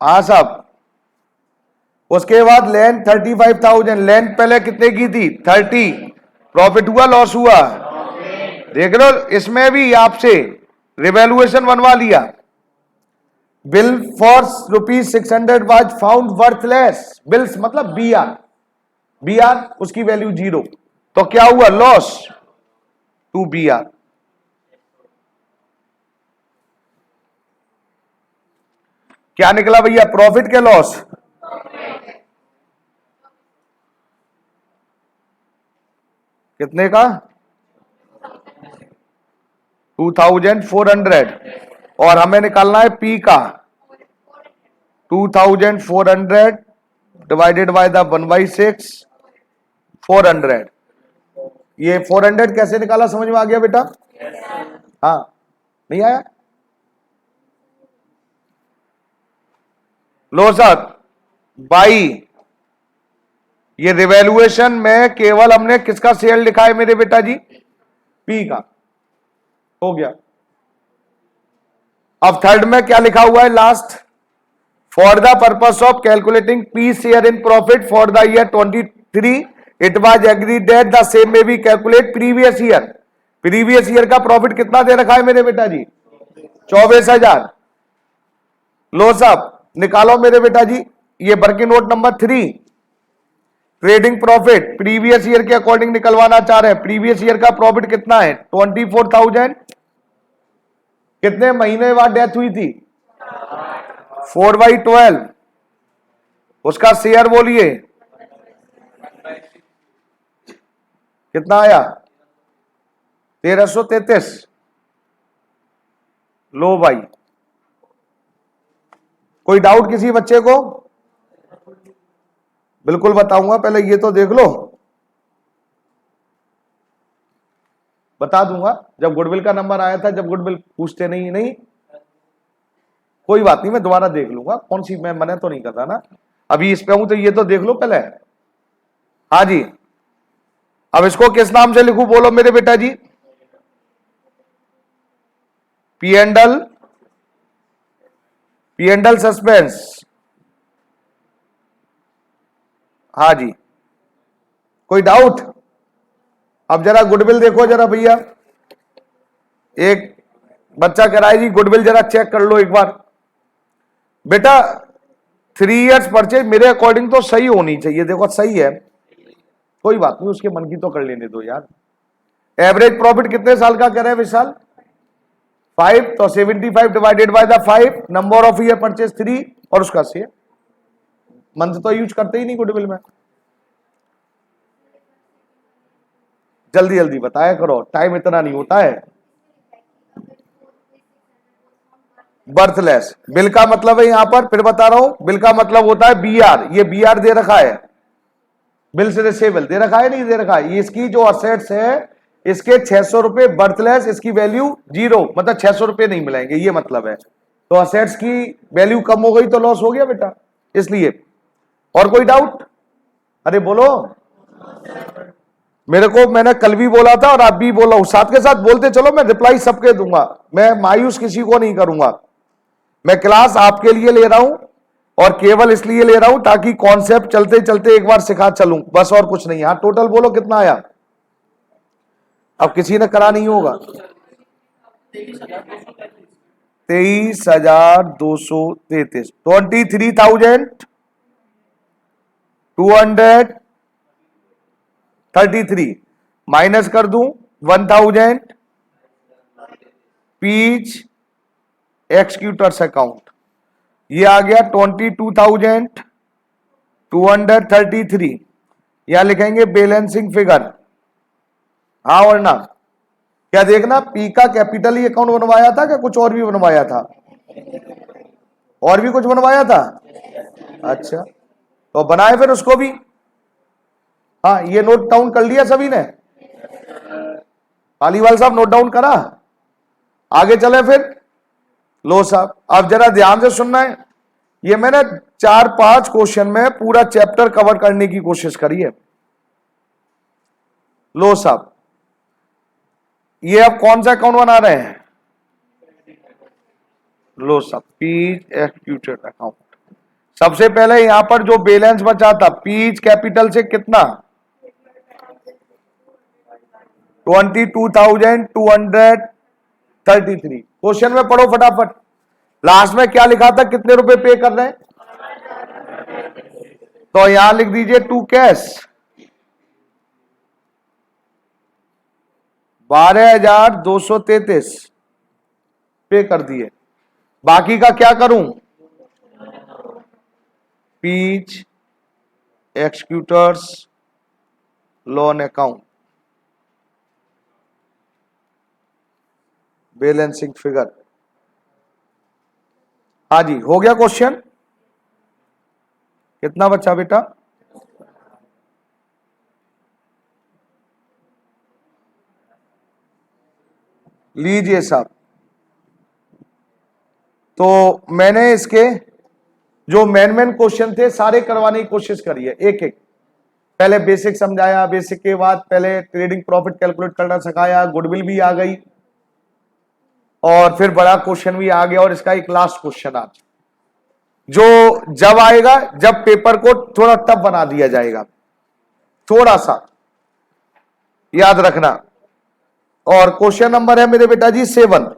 हाँ साहब। उसके बाद लैंड 35,000, लैंड पहले कितने की थी? 30। प्रॉफिट हुआ लॉस हुआ? देख लो इसमें भी आपसे रिवैल्यूएशन बनवा लिया। Bill for ₹600 was found worthless. Bills मतलब बी आर, बी आर उसकी वैल्यू 0, तो क्या हुआ? Loss to B R. क्या निकला भैया? प्रॉफिट के लॉस? कितने का? 2,400। और हमें निकालना है पी का 2,400 डिवाइडेड बाय द 1/6 400। ये 400 कैसे निकाला समझ में आ गया बेटा? हाँ नहीं आया? लो सर बाई, ये रिवैल्यूएशन में केवल हमने किसका शेयर लिखा है मेरे बेटा जी? पी का। हो गया। अब थर्ड में क्या लिखा हुआ है last? For the purpose of calculating P share in profit for the year 23 it was agreed that the same may be calculate previous year. Previous year का प्रॉफिट कितना दे रखा है मेरे बेटा जी? 24,000। लो साहब निकालो मेरे बेटा जी, ये working note number 3, trading profit previous year के अकॉर्डिंग निकलवाना चाह रहे हैं। प्रीवियस ईयर का प्रॉफिट कितना है? 24,000। कितने महीने बाद डेथ हुई थी? 4/12। उसका शेयर बोलिए कितना आया? 1,333। लो भाई, कोई डाउट किसी बच्चे को? बिल्कुल बताऊंगा, पहले ये तो देख लो, बता दूंगा। जब गुडविल का नंबर आया था, जब गुडविल पूछते नहीं नहीं, कोई बात नहीं, मैं दोबारा देख लूंगा कौन सी, मैं मना तो नहीं करता ना। अभी इस पे हूं तो ये तो देख लो पहले। हाँ जी, अब इसको किस नाम से लिखूं बोलो मेरे बेटा जी? P and L, P and L suspense. हाँ जी, कोई डाउट? अब जरा गुडविल देखो जरा भैया, एक बच्चा कह रहा है जी गुडविल जरा चेक कर लो एक बार। बेटा 3 इयर्स परचेज मेरे अकॉर्डिंग तो सही होनी चाहिए, देखो सही है, कोई बात नहीं, उसके मन की तो कर लेने दो यार। एवरेज प्रॉफिट कितने साल का कह रहे हैं विशाल? 5, तो 75 divided by the 5, number of year purchase 3, और उसका शेयर। मंथ तो यूज करते ही नहीं गुडविल में। जल्दी जल्दी बताया करो, टाइम इतना नहीं होता है। बर्थलेस। बिल का मतलब है यहां पर फिर बता रहा हूं, बिल का मतलब होता है BR। ये BR दे रखा है, बिल से रिसीवेबल दे रखा है, नहीं दे रखा है। इसकी जो असेट्स है इसके 600 रुपए बर्थलेस, इसकी वैल्यू 0, मतलब 600 रुपए नहीं मिलेंगे, ये मतलब है। तो असेट्स की वैल्यू कम हो गई तो लॉस हो गया बेटा, इसलिए। और कोई डाउट? अरे बोलो। मेरे को, मैंने कल भी बोला था और आप भी बोला हूं, साथ के साथ बोलते चलो, मैं रिप्लाई सबके दूंगा, मैं मायूस किसी को नहीं करूंगा। मैं क्लास आपके लिए ले रहा हूं और केवल इसलिए ले रहा हूं ताकि कॉन्सेप्ट चलते चलते एक बार सिखा चलूं, बस और कुछ नहीं। हाँ टोटल बोलो कितना आया? अब किसी ने करा नहीं होगा। 23,233, 23,233 माइनस कर दूं 1,000 पीच एक्सक्यूटर्स अकाउंट, ये आ गया 22,233। यहां लिखेंगे बैलेंसिंग फिगर, हाँ और ना। क्या देखना, पी का कैपिटल ही अकाउंट बनवाया था क्या कुछ और भी बनवाया था? और भी कुछ बनवाया था? अच्छा तो बनाए फिर उसको भी। हाँ ये नोट डाउन कर लिया सभी ने? पालीवाल साहब नोट डाउन करा? आगे चले फिर। लो साहब अब जरा ध्यान से सुनना है, ये मैंने 4-5 क्वेश्चन में पूरा चैप्टर कवर करने की कोशिश करी है। लो साहब ये अब कौन सा अकाउंट बना रहे हैं? लो साहब पीच एक्सक्यूटेड अकाउंट। सबसे पहले यहां पर जो बैलेंस बचा था पीच कैपिटल से कितना? 22,233। क्वेश्चन में पढ़ो फटाफट, लास्ट में क्या लिखा था, कितने रुपए पे कर रहे हैं? तो यहां लिख दीजिए टू कैश 12,233 पे कर दिए। बाकी का क्या करूं? P's executors loan account balancing figure. हाँ जी हो गया क्वेश्चन। कितना बचा बेटा? लीजिए साहब, तो मैंने इसके जो मेन क्वेश्चन थे सारे करवाने की कोशिश करी है, एक एक। पहले बेसिक समझाया, बेसिक के बाद पहले ट्रेडिंग प्रॉफिट कैलकुलेट करना सिखाया, गुडविल भी आ गई और फिर बड़ा क्वेश्चन भी आ गया, और इसका एक लास्ट क्वेश्चन आज जो जब आएगा जब पेपर को थोड़ा टफ बना दिया जाएगा, थोड़ा सा याद रखना। और क्वेश्चन नंबर है मेरे बेटा जी 7।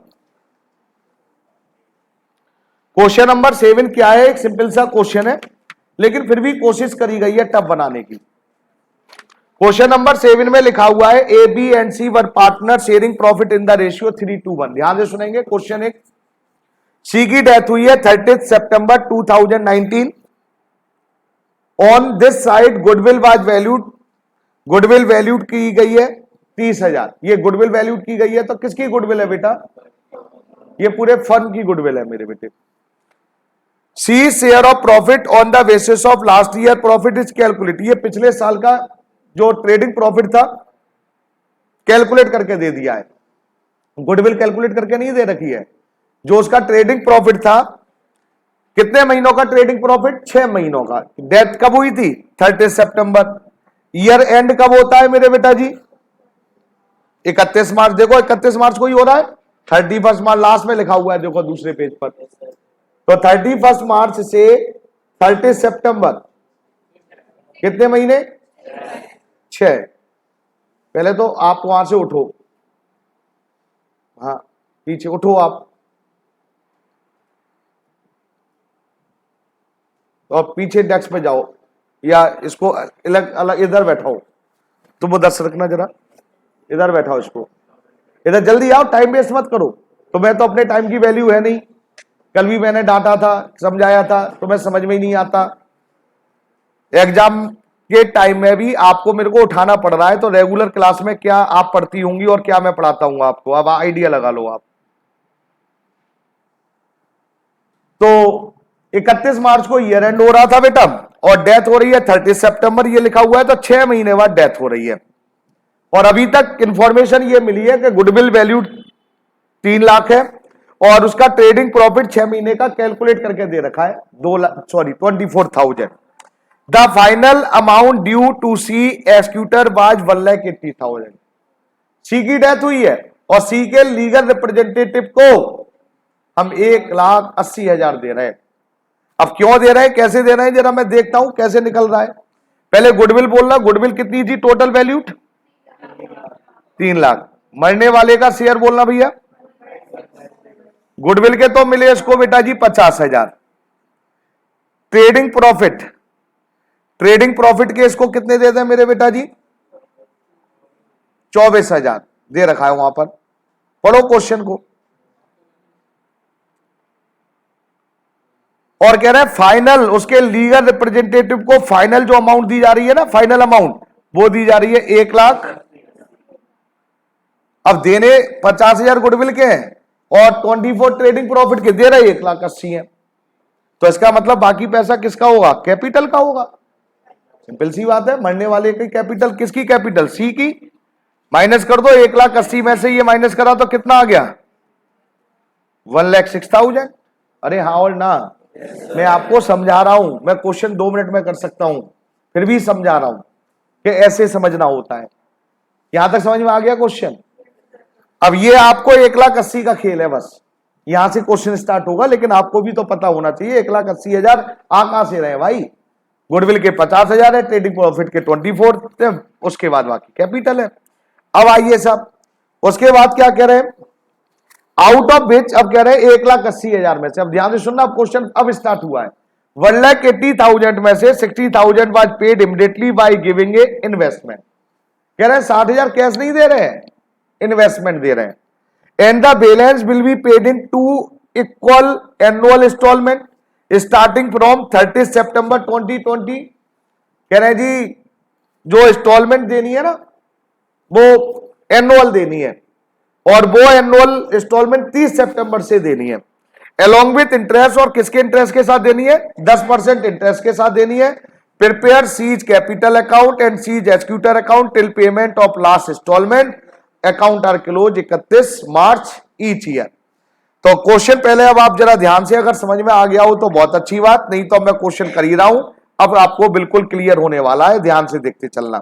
क्वेश्चन नंबर 7 क्या है? एक सिंपल सा क्वेश्चन है लेकिन फिर भी कोशिश करी गई है टफ बनाने की। क्वेश्चन नंबर 7 में लिखा हुआ है A B and C were partner sharing profit in the ratio 3:1। ध्यान से सुनेंगे क्वेश्चन। एक सी की डेथ हुई है 30 सितंबर 2019। On this side goodwill was valued, goodwill valued की गई है 30,000। ये गुडविल वैल्यूड की गई है तो किसकी गुडविल है बेटा? ये पूरे फर्म की गुडविल है मेरे बेटे। C share of profit on the basis of last year profit is calculate. ये पिछले साल का जो ट्रेडिंग प्रॉफिट था कैलकुलेट करके दे दिया है, गुडविल कैलकुलेट करके नहीं दे रखी है। जो उसका ट्रेडिंग प्रॉफिट था, कितने महीनों का ट्रेडिंग प्रॉफिट? 6 महीनों का। डेथ कब हुई थी? 30 सितंबर। ईयर एंड कब होता है मेरे बेटा जी? 31 मार्च। देखो 31 मार्च को ही हो रहा है, 31 मार्च लास्ट में लिखा हुआ है, देखो दूसरे पेज पर। तो 31 मार्च से 30 सितंबर कितने महीने? 6। पहले तो आप वहां से उठो, हाँ पीछे उठो आप, और पीछे डेस्क पे जाओ या इसको अलग अलग इधर बैठाओ। तुम उधर से रखना जरा, इधर बैठाओ इसको, इधर जल्दी आओ, टाइम वेस्ट मत करो। तो मैं तो अपने टाइम की वैल्यू है नहीं, कल भी मैंने डांटा था, समझाया था, तुम्हें समझ में ही नहीं आता। एग्जाम के टाइम में भी आपको मेरे को उठाना पड़ रहा है, तो रेगुलर क्लास में क्या आप पढ़ती होंगी और क्या मैं पढ़ाता हूं आपको, अब आइडिया लगा लो आप। तो 31 मार्च को ईयर एंड हो रहा था बेटा, और डेथ हो रही है 30 सितंबर, ये लिखा हुआ है, तो 6 महीने बाद डेथ हो रही है। और अभी तक इंफॉर्मेशन ये मिली है कि गुडविल वैल्यू 3 लाख है, और उसका ट्रेडिंग प्रॉफिट 6 महीने का कैलकुलेट करके दे रखा है 24,000। The final amount due to C executor was 1,80,000। C की डेथ हुई है और सी के लीगल रिप्रेजेंटेटिव को हम 1,80,000 दे रहे हैं। अब क्यों दे रहे हैं, कैसे दे रहे हैं, जरा मैं देखता हूं कैसे निकल रहा है। पहले गुडविल बोलना, गुडविल कितनी थी टोटल वैल्यू? 3 लाख। मरने वाले का शेयर बोलना भैया। गुडविल के तो मिले इसको बेटा जी 50,000। ट्रेडिंग प्रॉफिट, ट्रेडिंग प्रॉफिट के इसको कितने दे दें मेरे बेटा जी? 24,000 दे रखा है वहां पर। पढ़ो क्वेश्चन को। और कह रहे हैं फाइनल, उसके लीगल रिप्रेजेंटेटिव को फाइनल जो अमाउंट दी जा रही है ना, फाइनल अमाउंट, वो दी जा रही है 1 लाख। अब देने 50,000 गुडविल के हैं और 24 ट्रेडिंग प्रॉफिट के दे रहे 1,80,000 है, तो इसका मतलब बाकी पैसा किसका होगा? कैपिटल का होगा। सिंपल सी बात है, मरने वाले की कैपिटल, किसकी कैपिटल? सी की। माइनस कर दो, 1,80,000 में से ये माइनस करा तो कितना आ गया? 1,06,000। अरे हाँ और ना, मैं आपको समझा रहा हूं, मैं क्वेश्चन 2 मिनट में कर सकता हूं, फिर भी समझा रहा हूं कि ऐसे समझना होता है। यहां तक समझ में आ गया क्वेश्चन? अब ये आपको 1,80,000 का खेल है, बस यहां से क्वेश्चन स्टार्ट होगा, लेकिन आपको भी तो पता होना चाहिए 1,80,000 आ कहां से रहे भाई? गुडविल के 50,000 है, ट्रेडिंग प्रॉफिट के 24, उसके बाद बाकी कैपिटल है। अब आइए साहब, उसके बाद क्या कह रहे हैं? आउट ऑफ विच, अब कह रहे हैं 1,80,000 में से, अब ध्यान से सुनना, क्वेश्चन अब स्टार्ट हुआ है। 1,80,000 में से 60,000 was paid immediately by giving a investment. कह रहे हैं 60,000 कैश नहीं दे रहे हैं, इन्वेस्टमेंट दे रहे हैं। And the balance will be paid in 2 equal annual installment starting from 30 September 2020। कह रहे हैं जी जो इंस्टॉलमेंट देनी है ना, वो एनुअल देनी है, और वो एनुअल इंस्टॉलमेंट 30 सितंबर से देनी है, अलोंग विथ इंटरेस्ट। और किसके इंटरेस्ट के साथ देनी है? 10% इंटरेस्ट के साथ देनी है। Prepare C's capital account and C's executor account till payment of last instalment. Account are close 31 March each year. तो क्वेश्चन पहले अब आप जरा ध्यान से अगर समझ में आ गया हो तो बहुत अच्छी बात, नहीं तो मैं क्वेश्चन कर ही रहा हूं, अब आपको बिल्कुल क्लियर होने वाला है, ध्यान से देखते चलना।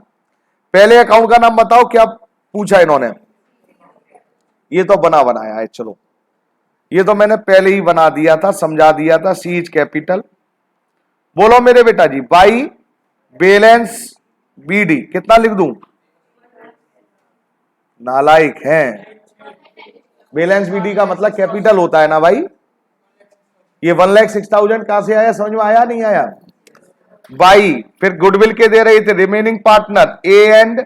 पहले अकाउंट का नाम बताओ, क्या पूछा इन्होंने? ये तो बना बनाया है, चलो ये तो मैंने पहले ही बना दिया था, समझा दिया था। सीज कैपिटल बोलो मेरे बेटा जी, बाई बैलेंस बीडी कितना लिख दूं? नालायक हैं, बैलेंस बीडी का मतलब कैपिटल होता है ना भाई। ये 1,06,000 कहां से आया, समझ में आया नहीं आया? बाई, फिर गुडविल के दे रहे थे remaining partner A and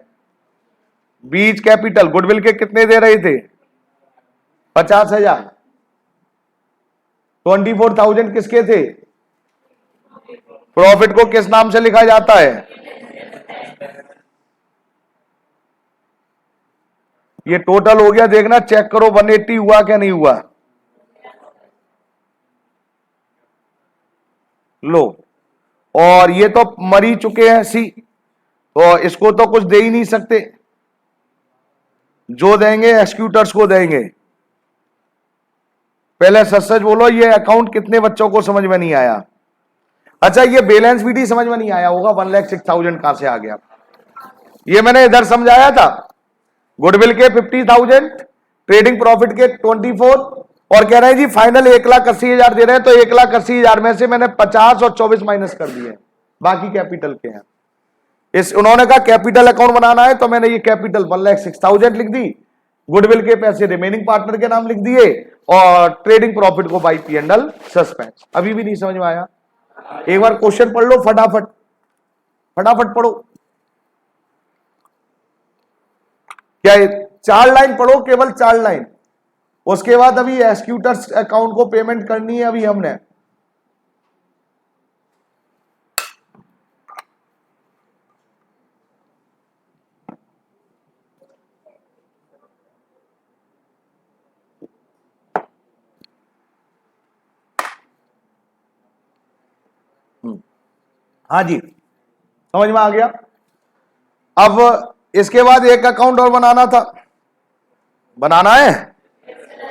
B's capital, goodwill के कितने दे रहे थे? 50,000। 24,000 किसके थे? प्रॉफिट को किस नाम से लिखा जाता है? ये टोटल हो गया, देखना चेक करो 180 हुआ क्या नहीं हुआ। लो, और ये तो मर ही चुके हैं सी, तो इसको तो कुछ दे ही नहीं सकते, जो देंगे एक्सक्यूटर्स को देंगे। पहले सच सच बोलो, ये अकाउंट कितने बच्चों को समझ में नहीं आया? अच्छा, ये बैलेंस भी समझ में नहीं आया होगा, 1,06,000 कहां से आ गया? ये मैंने इधर समझाया था, गुडविल के 50,000, ट्रेडिंग प्रॉफिट के 24, और कह रहे हैं जी फाइनल 1,80,000 दे रहे हैं, तो 1,80,000 में से मैंने 50 और 24 माइनस कर दिए, बाकी कैपिटल के हैं। इस उन्होंने कहा कैपिटल अकाउंट बनाना है, तो मैंने ये कैपिटल 1,06,000 लिख दी, गुडविल के पैसे रिमेनिंग पार्टनर के नाम लिख दिए, और ट्रेडिंग प्रॉफिट को by P and L suspense. अभी भी नहीं समझ में आया? एक बार क्वेश्चन पढ़ लो फटाफट, फटाफट पढ़ो। क्या 4 लाइन पढ़ो, केवल 4 लाइन। उसके बाद अभी एक्सक्यूटर्स अकाउंट को पेमेंट करनी है अभी हमने। हाँ जी, समझ में आ गया। अब इसके बाद एक अकाउंट और बनाना था, बनाना है,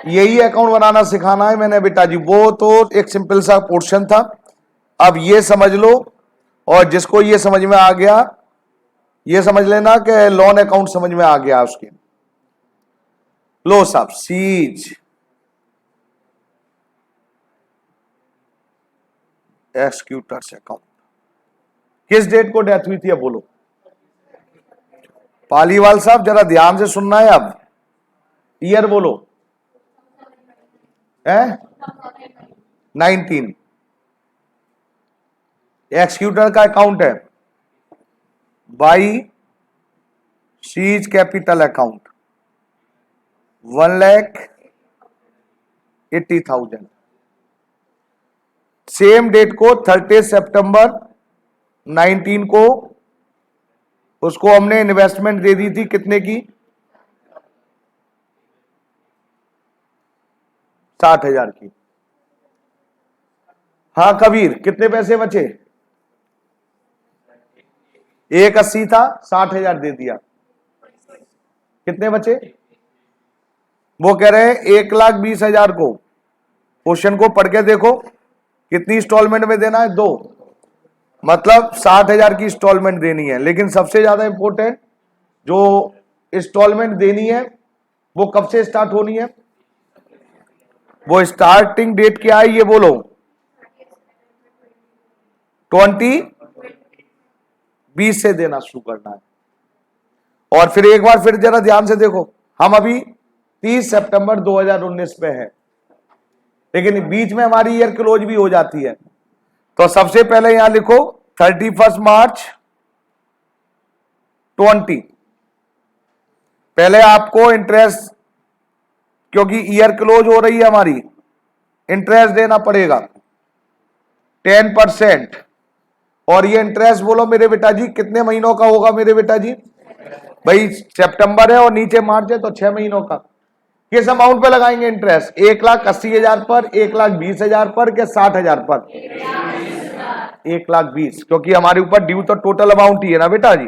यही अकाउंट बनाना सिखाना है मैंने बेटा जी। वो तो एक सिंपल सा पोर्शन था, अब ये समझ लो, और जिसको ये समझ में आ गया ये समझ लेना कि लोन अकाउंट समझ में आ गया उसके। लो साहब, सीज एक्सक्यूटर्स अकाउंट, किस डेट को डेथ हुई थी अब बोलो। पालीवाल साहब जरा ध्यान से सुनना है, अब ईयर बोलो है 19। एक्सक्यूटर का अकाउंट है by C's capital account 1,80,000। Same date को 30 सितंबर 19 को उसको हमने इन्वेस्टमेंट दे दी थी कितने की, 60,000 की। हाँ कबीर, कितने पैसे बचे, 1,80 था, 60,000 दे दिया, कितने बचे। वो कह रहे हैं 1,20,000 को, क्वेश्चन को पढ़ के देखो कितनी इंस्टॉलमेंट में देना है, 2, मतलब 60,000 की इंस्टॉलमेंट देनी है। लेकिन सबसे ज्यादा इंपॉर्टेंट जो इंस्टॉलमेंट देनी है वो कब से स्टार्ट होनी है, वो स्टार्टिंग डेट क्या है ये बोलो, 20 से देना शुरू करना है। और फिर एक बार फिर जरा ध्यान से देखो, हम अभी 30 सितंबर 2019 पे है, लेकिन बीच में हमारी ईयर क्लोज भी हो जाती है। तो सबसे पहले यहां लिखो 31 मार्च 20। पहले आपको इंटरेस्ट, क्योंकि ईयर क्लोज हो रही है हमारी, इंटरेस्ट देना पड़ेगा 10%। और ये इंटरेस्ट बोलो मेरे बेटा जी कितने महीनों का होगा मेरे बेटा जी, भाई सितंबर है और नीचे मार्च है तो 6 महीनों का। किस अमाउंट पे लगाएंगे इंटरेस्ट, 1,80,000 पर, 1,20,000 पर, के 60,000 पर, 1,20,000, क्योंकि हमारे ऊपर ड्यू तो टोटल अमाउंट ही है ना बेटा जी,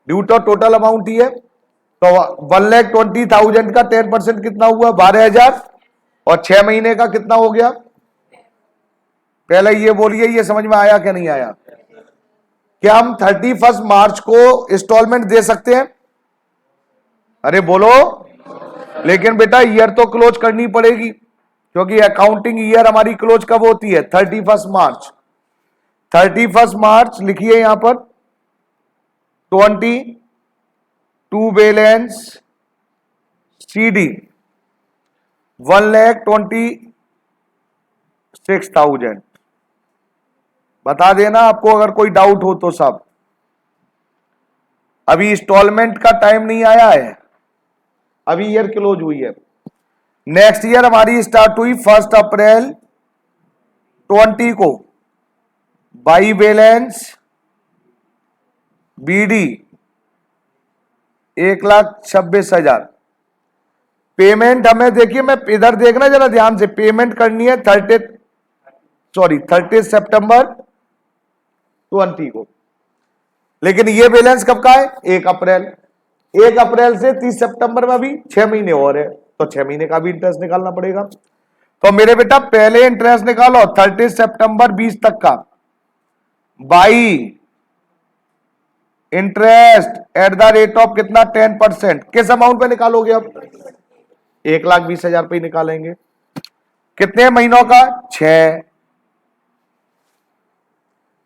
ड्यू तो टोटल अमाउंट ही है। तो 1,20,000 का 10% कितना हुआ, 12,000, और 6 महीने का कितना हो गया। पहले ये बोलिए ये समझ में आया क्या नहीं आया, क्या हम 31 मार्च को इंस्टॉलमेंट दे सकते हैं, अरे बोलो। लेकिन बेटा ईयर तो क्लोज करनी पड़ेगी, क्योंकि अकाउंटिंग ईयर हमारी क्लोज कब होती है, 31 मार्च। 31 मार्च लिखिए यहां पर, 22 बैलेंस CD 1,26,000। बता देना आपको अगर कोई डाउट हो तो सब। अभी इंस्टॉलमेंट का टाइम नहीं आया है, अभी ईयर क्लोज हुई है। नेक्स्ट ईयर हमारी स्टार्ट हुई 1 अप्रैल 20 को, बाई बैलेंस BD 1,26,000। पेमेंट हमें देखिए, मैं इधर देखना जरा ध्यान से, पेमेंट करनी है 30 सितंबर 20 को। लेकिन ये बैलेंस कब का है, 1 अप्रैल। 1 अप्रैल से 30 सितंबर में अभी 6 महीने और है, तो 6 महीने का भी इंटरेस्ट निकालना पड़ेगा। तो मेरे बेटा पहले इंटरेस्ट निकालो 30 सितंबर 20 तक का, by interest at the rate of कितना, 10%। किस अमाउंट पे निकालोगे अब, 1,20,000 पे ही निकालेंगे। कितने महीनों का, 6।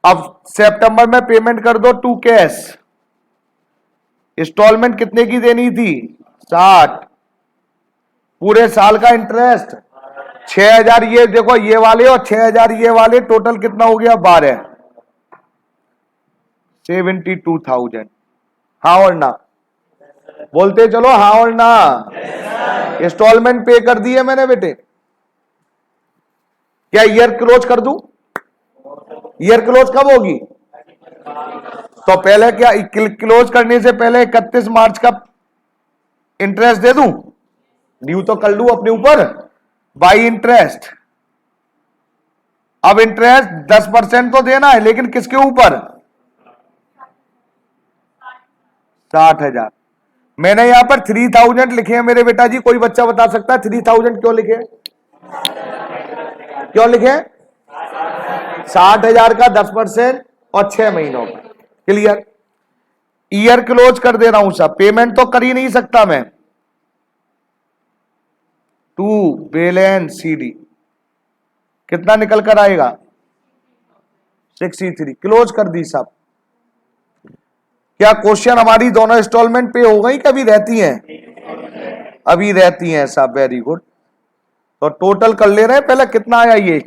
अब सितंबर में पेमेंट कर दो 2 कैश। इंस्टॉलमेंट कितने की देनी थी, 60। पूरे साल का इंटरेस्ट 6,000 ये देखो ये वाले और 6,000 ये वाले, टोटल कितना हो गया, 12, 72,000। हाँ और ना, बोलते चलो हाँ और ना। इंस्टॉलमेंट पे कर दी है मैंने बेटे, क्या ईयर क्लोज कर दूं, ईयर क्लोज कब होगी, तो पहले क्या क्लोज करने से पहले 31 मार्च का इंटरेस्ट दे दूं, ड्यू तो कर लूं अपने ऊपर, बाई इंटरेस्ट। अब इंटरेस्ट 10% तो देना है, लेकिन किसके ऊपर, 60,000। मैंने यहाँ पर 3000 लिखे हैं मेरे बेटा जी, कोई बच्चा बता सकता है 3000 क्यों लिखे? क्यों लिखे? 60,000 का 10% और 6 महीनों का। क्लियर? ईयर क्लोज कर दे रहा हूं साहब, पेमेंट तो कर ही नहीं सकता मैं। टू बैलेंस CD कितना निकल कर आएगा? 63। क्लोज कर दी साहब। क्या क्वेश्चन हमारी दोनों इंस्टॉलमेंट पे हो गई कि अभी रहती हैं? अभी रहती हैं साहब, वेरी गुड। तो टोटल कर ले रहे हैं, पहले कितना आया ये?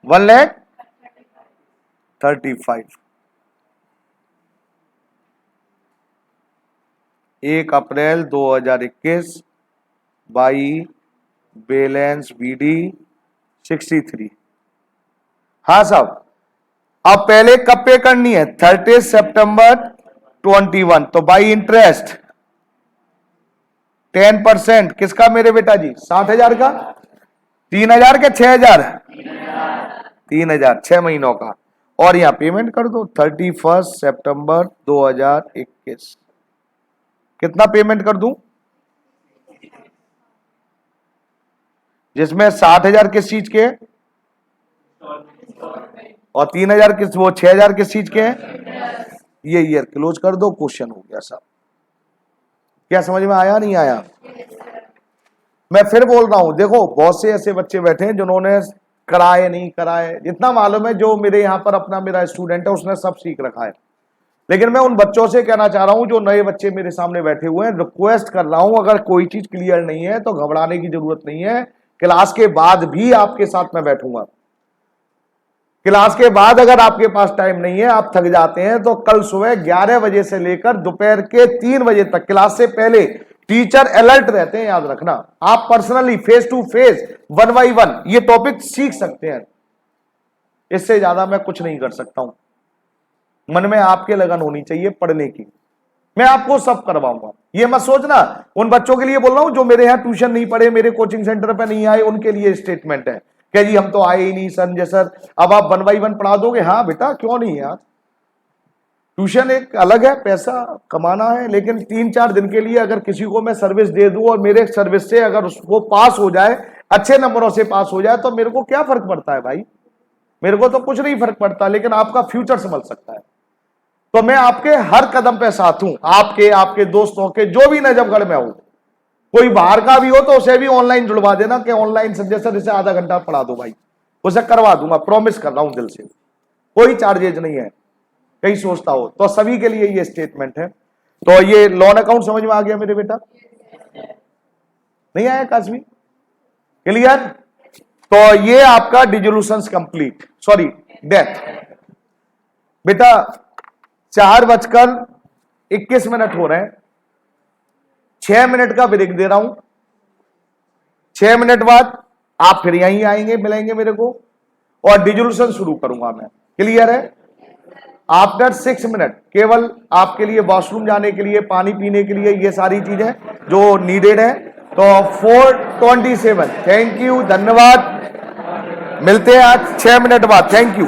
1,35,000। 1 अप्रैल 2021 बाई बैलेंस BD 63। हाँ साहब, अब पहले कब पे करनी है? 30 सितंबर 21। तो बाई इंटरेस्ट 10% किसका मेरे बेटा जी? 60,000 का। 3,000 के 6,000? 3,000 6 महीनों का। और यहां पेमेंट कर दो 31 सितंबर 2021। कितना पेमेंट कर दूं? जिसमें 60,000 किस चीज के और 3,000 किस, वो 6,000 किस चीज के हैं? ये ईयर क्लोज कर दो, क्वेश्चन हो गया साहब। क्या समझ में आया नहीं आया? मैं फिर बोल रहा हूं, देखो बहुत से ऐसे बच्चे बैठे हैं जिन्होंने कराए नहीं कराए, जितना मालूम है जो मेरे यहाँ पर अपना मेरा स्टूडेंट है उसने सब सीख रखा है। लेकिन मैं उन बच्चों से कहना चाह रहा हूं जो नए बच्चे मेरे सामने बैठे हुए हैं, रिक्वेस्ट कर रहा हूं, अगर कोई चीज क्लियर नहीं है तो घबराने की जरूरत नहीं है। क्लास के बाद भी आपके साथ मैं बैठूंगा। क्लास के बाद अगर आपके पास टाइम नहीं है, आप थक जाते हैं, तो कल सुबह 11 बजे से लेकर दोपहर के 3 बजे तक क्लास से पहले टीचर अलर्ट रहते हैं, याद रखना। आप personally face to face 1 by 1 ये टॉपिक सीख सकते हैं। इससे ज्यादा मैं कुछ नहीं कर सकता हूं। मन में आपके लगन होनी चाहिए पढ़ने की। मैं आपको सब करवाऊंगा, ये मत सोचना। उन बच्चों के लिए बोल रहा हूं जो मेरे यहां ट्यूशन नहीं पढ़े, मेरे कोचिंग सेंटर पे नहीं आए, उनके लिए स्टेटमेंट है क्या जी हम तो आए ही नहीं संजय सर, अब आप 1 by 1 पढ़ा दोगे? हाँ बेटा, क्यों नहीं यार। ट्यूशन एक अलग है, पैसा कमाना है, लेकिन 3-4 दिन के लिए अगर किसी को मैं सर्विस दे दूं और मेरे सर्विस से अगर वो पास हो जाए, अच्छे नंबरों से पास हो जाए, तो मेरे को क्या फर्क पड़ता है भाई? मेरे को तो कुछ नहीं फर्क पड़ता, लेकिन आपका फ्यूचर संभल सकता है। तो मैं आपके हर कदम पे साथ हूं, आपके दोस्तों के, जो भी नजफगढ़ में हो। कोई बाहर का भी हो तो उसे भी ऑनलाइन जुड़वा देना कि ऑनलाइन संजय सर इसे आधा घंटा पढ़ा दो भाई, उसे करवा दूंगा, प्रॉमिस कर रहा हूं दिल से। कोई चार्जेज नहीं है, कहीं सोचता हो तो। सभी के लिए ये स्टेटमेंट है। तो ये लोन अकाउंट समझ में आ गया मेरे बेटा? नहीं आया काशवी? क्लियर? तो ये आपका डिसोल्यूशन कंप्लीट, सॉरी डेथ। बेटा 4:21 हो रहे हैं, 6 मिनट का ब्रेक दे रहा हूं। 6 मिनट बाद आप फिर यहीं आएंगे, मिलेंगे मेरे को, और डिसोल्यूशन शुरू करूंगा मैं। क्लियर है? आफ्टर 6 मिनट केवल आपके लिए वॉशरूम जाने के लिए, पानी पीने के लिए, ये सारी चीजें जो नीडेड है। तो 4:27। थैंक यू, धन्यवाद। मिलते हैं आज 6 मिनट बाद। Thank you.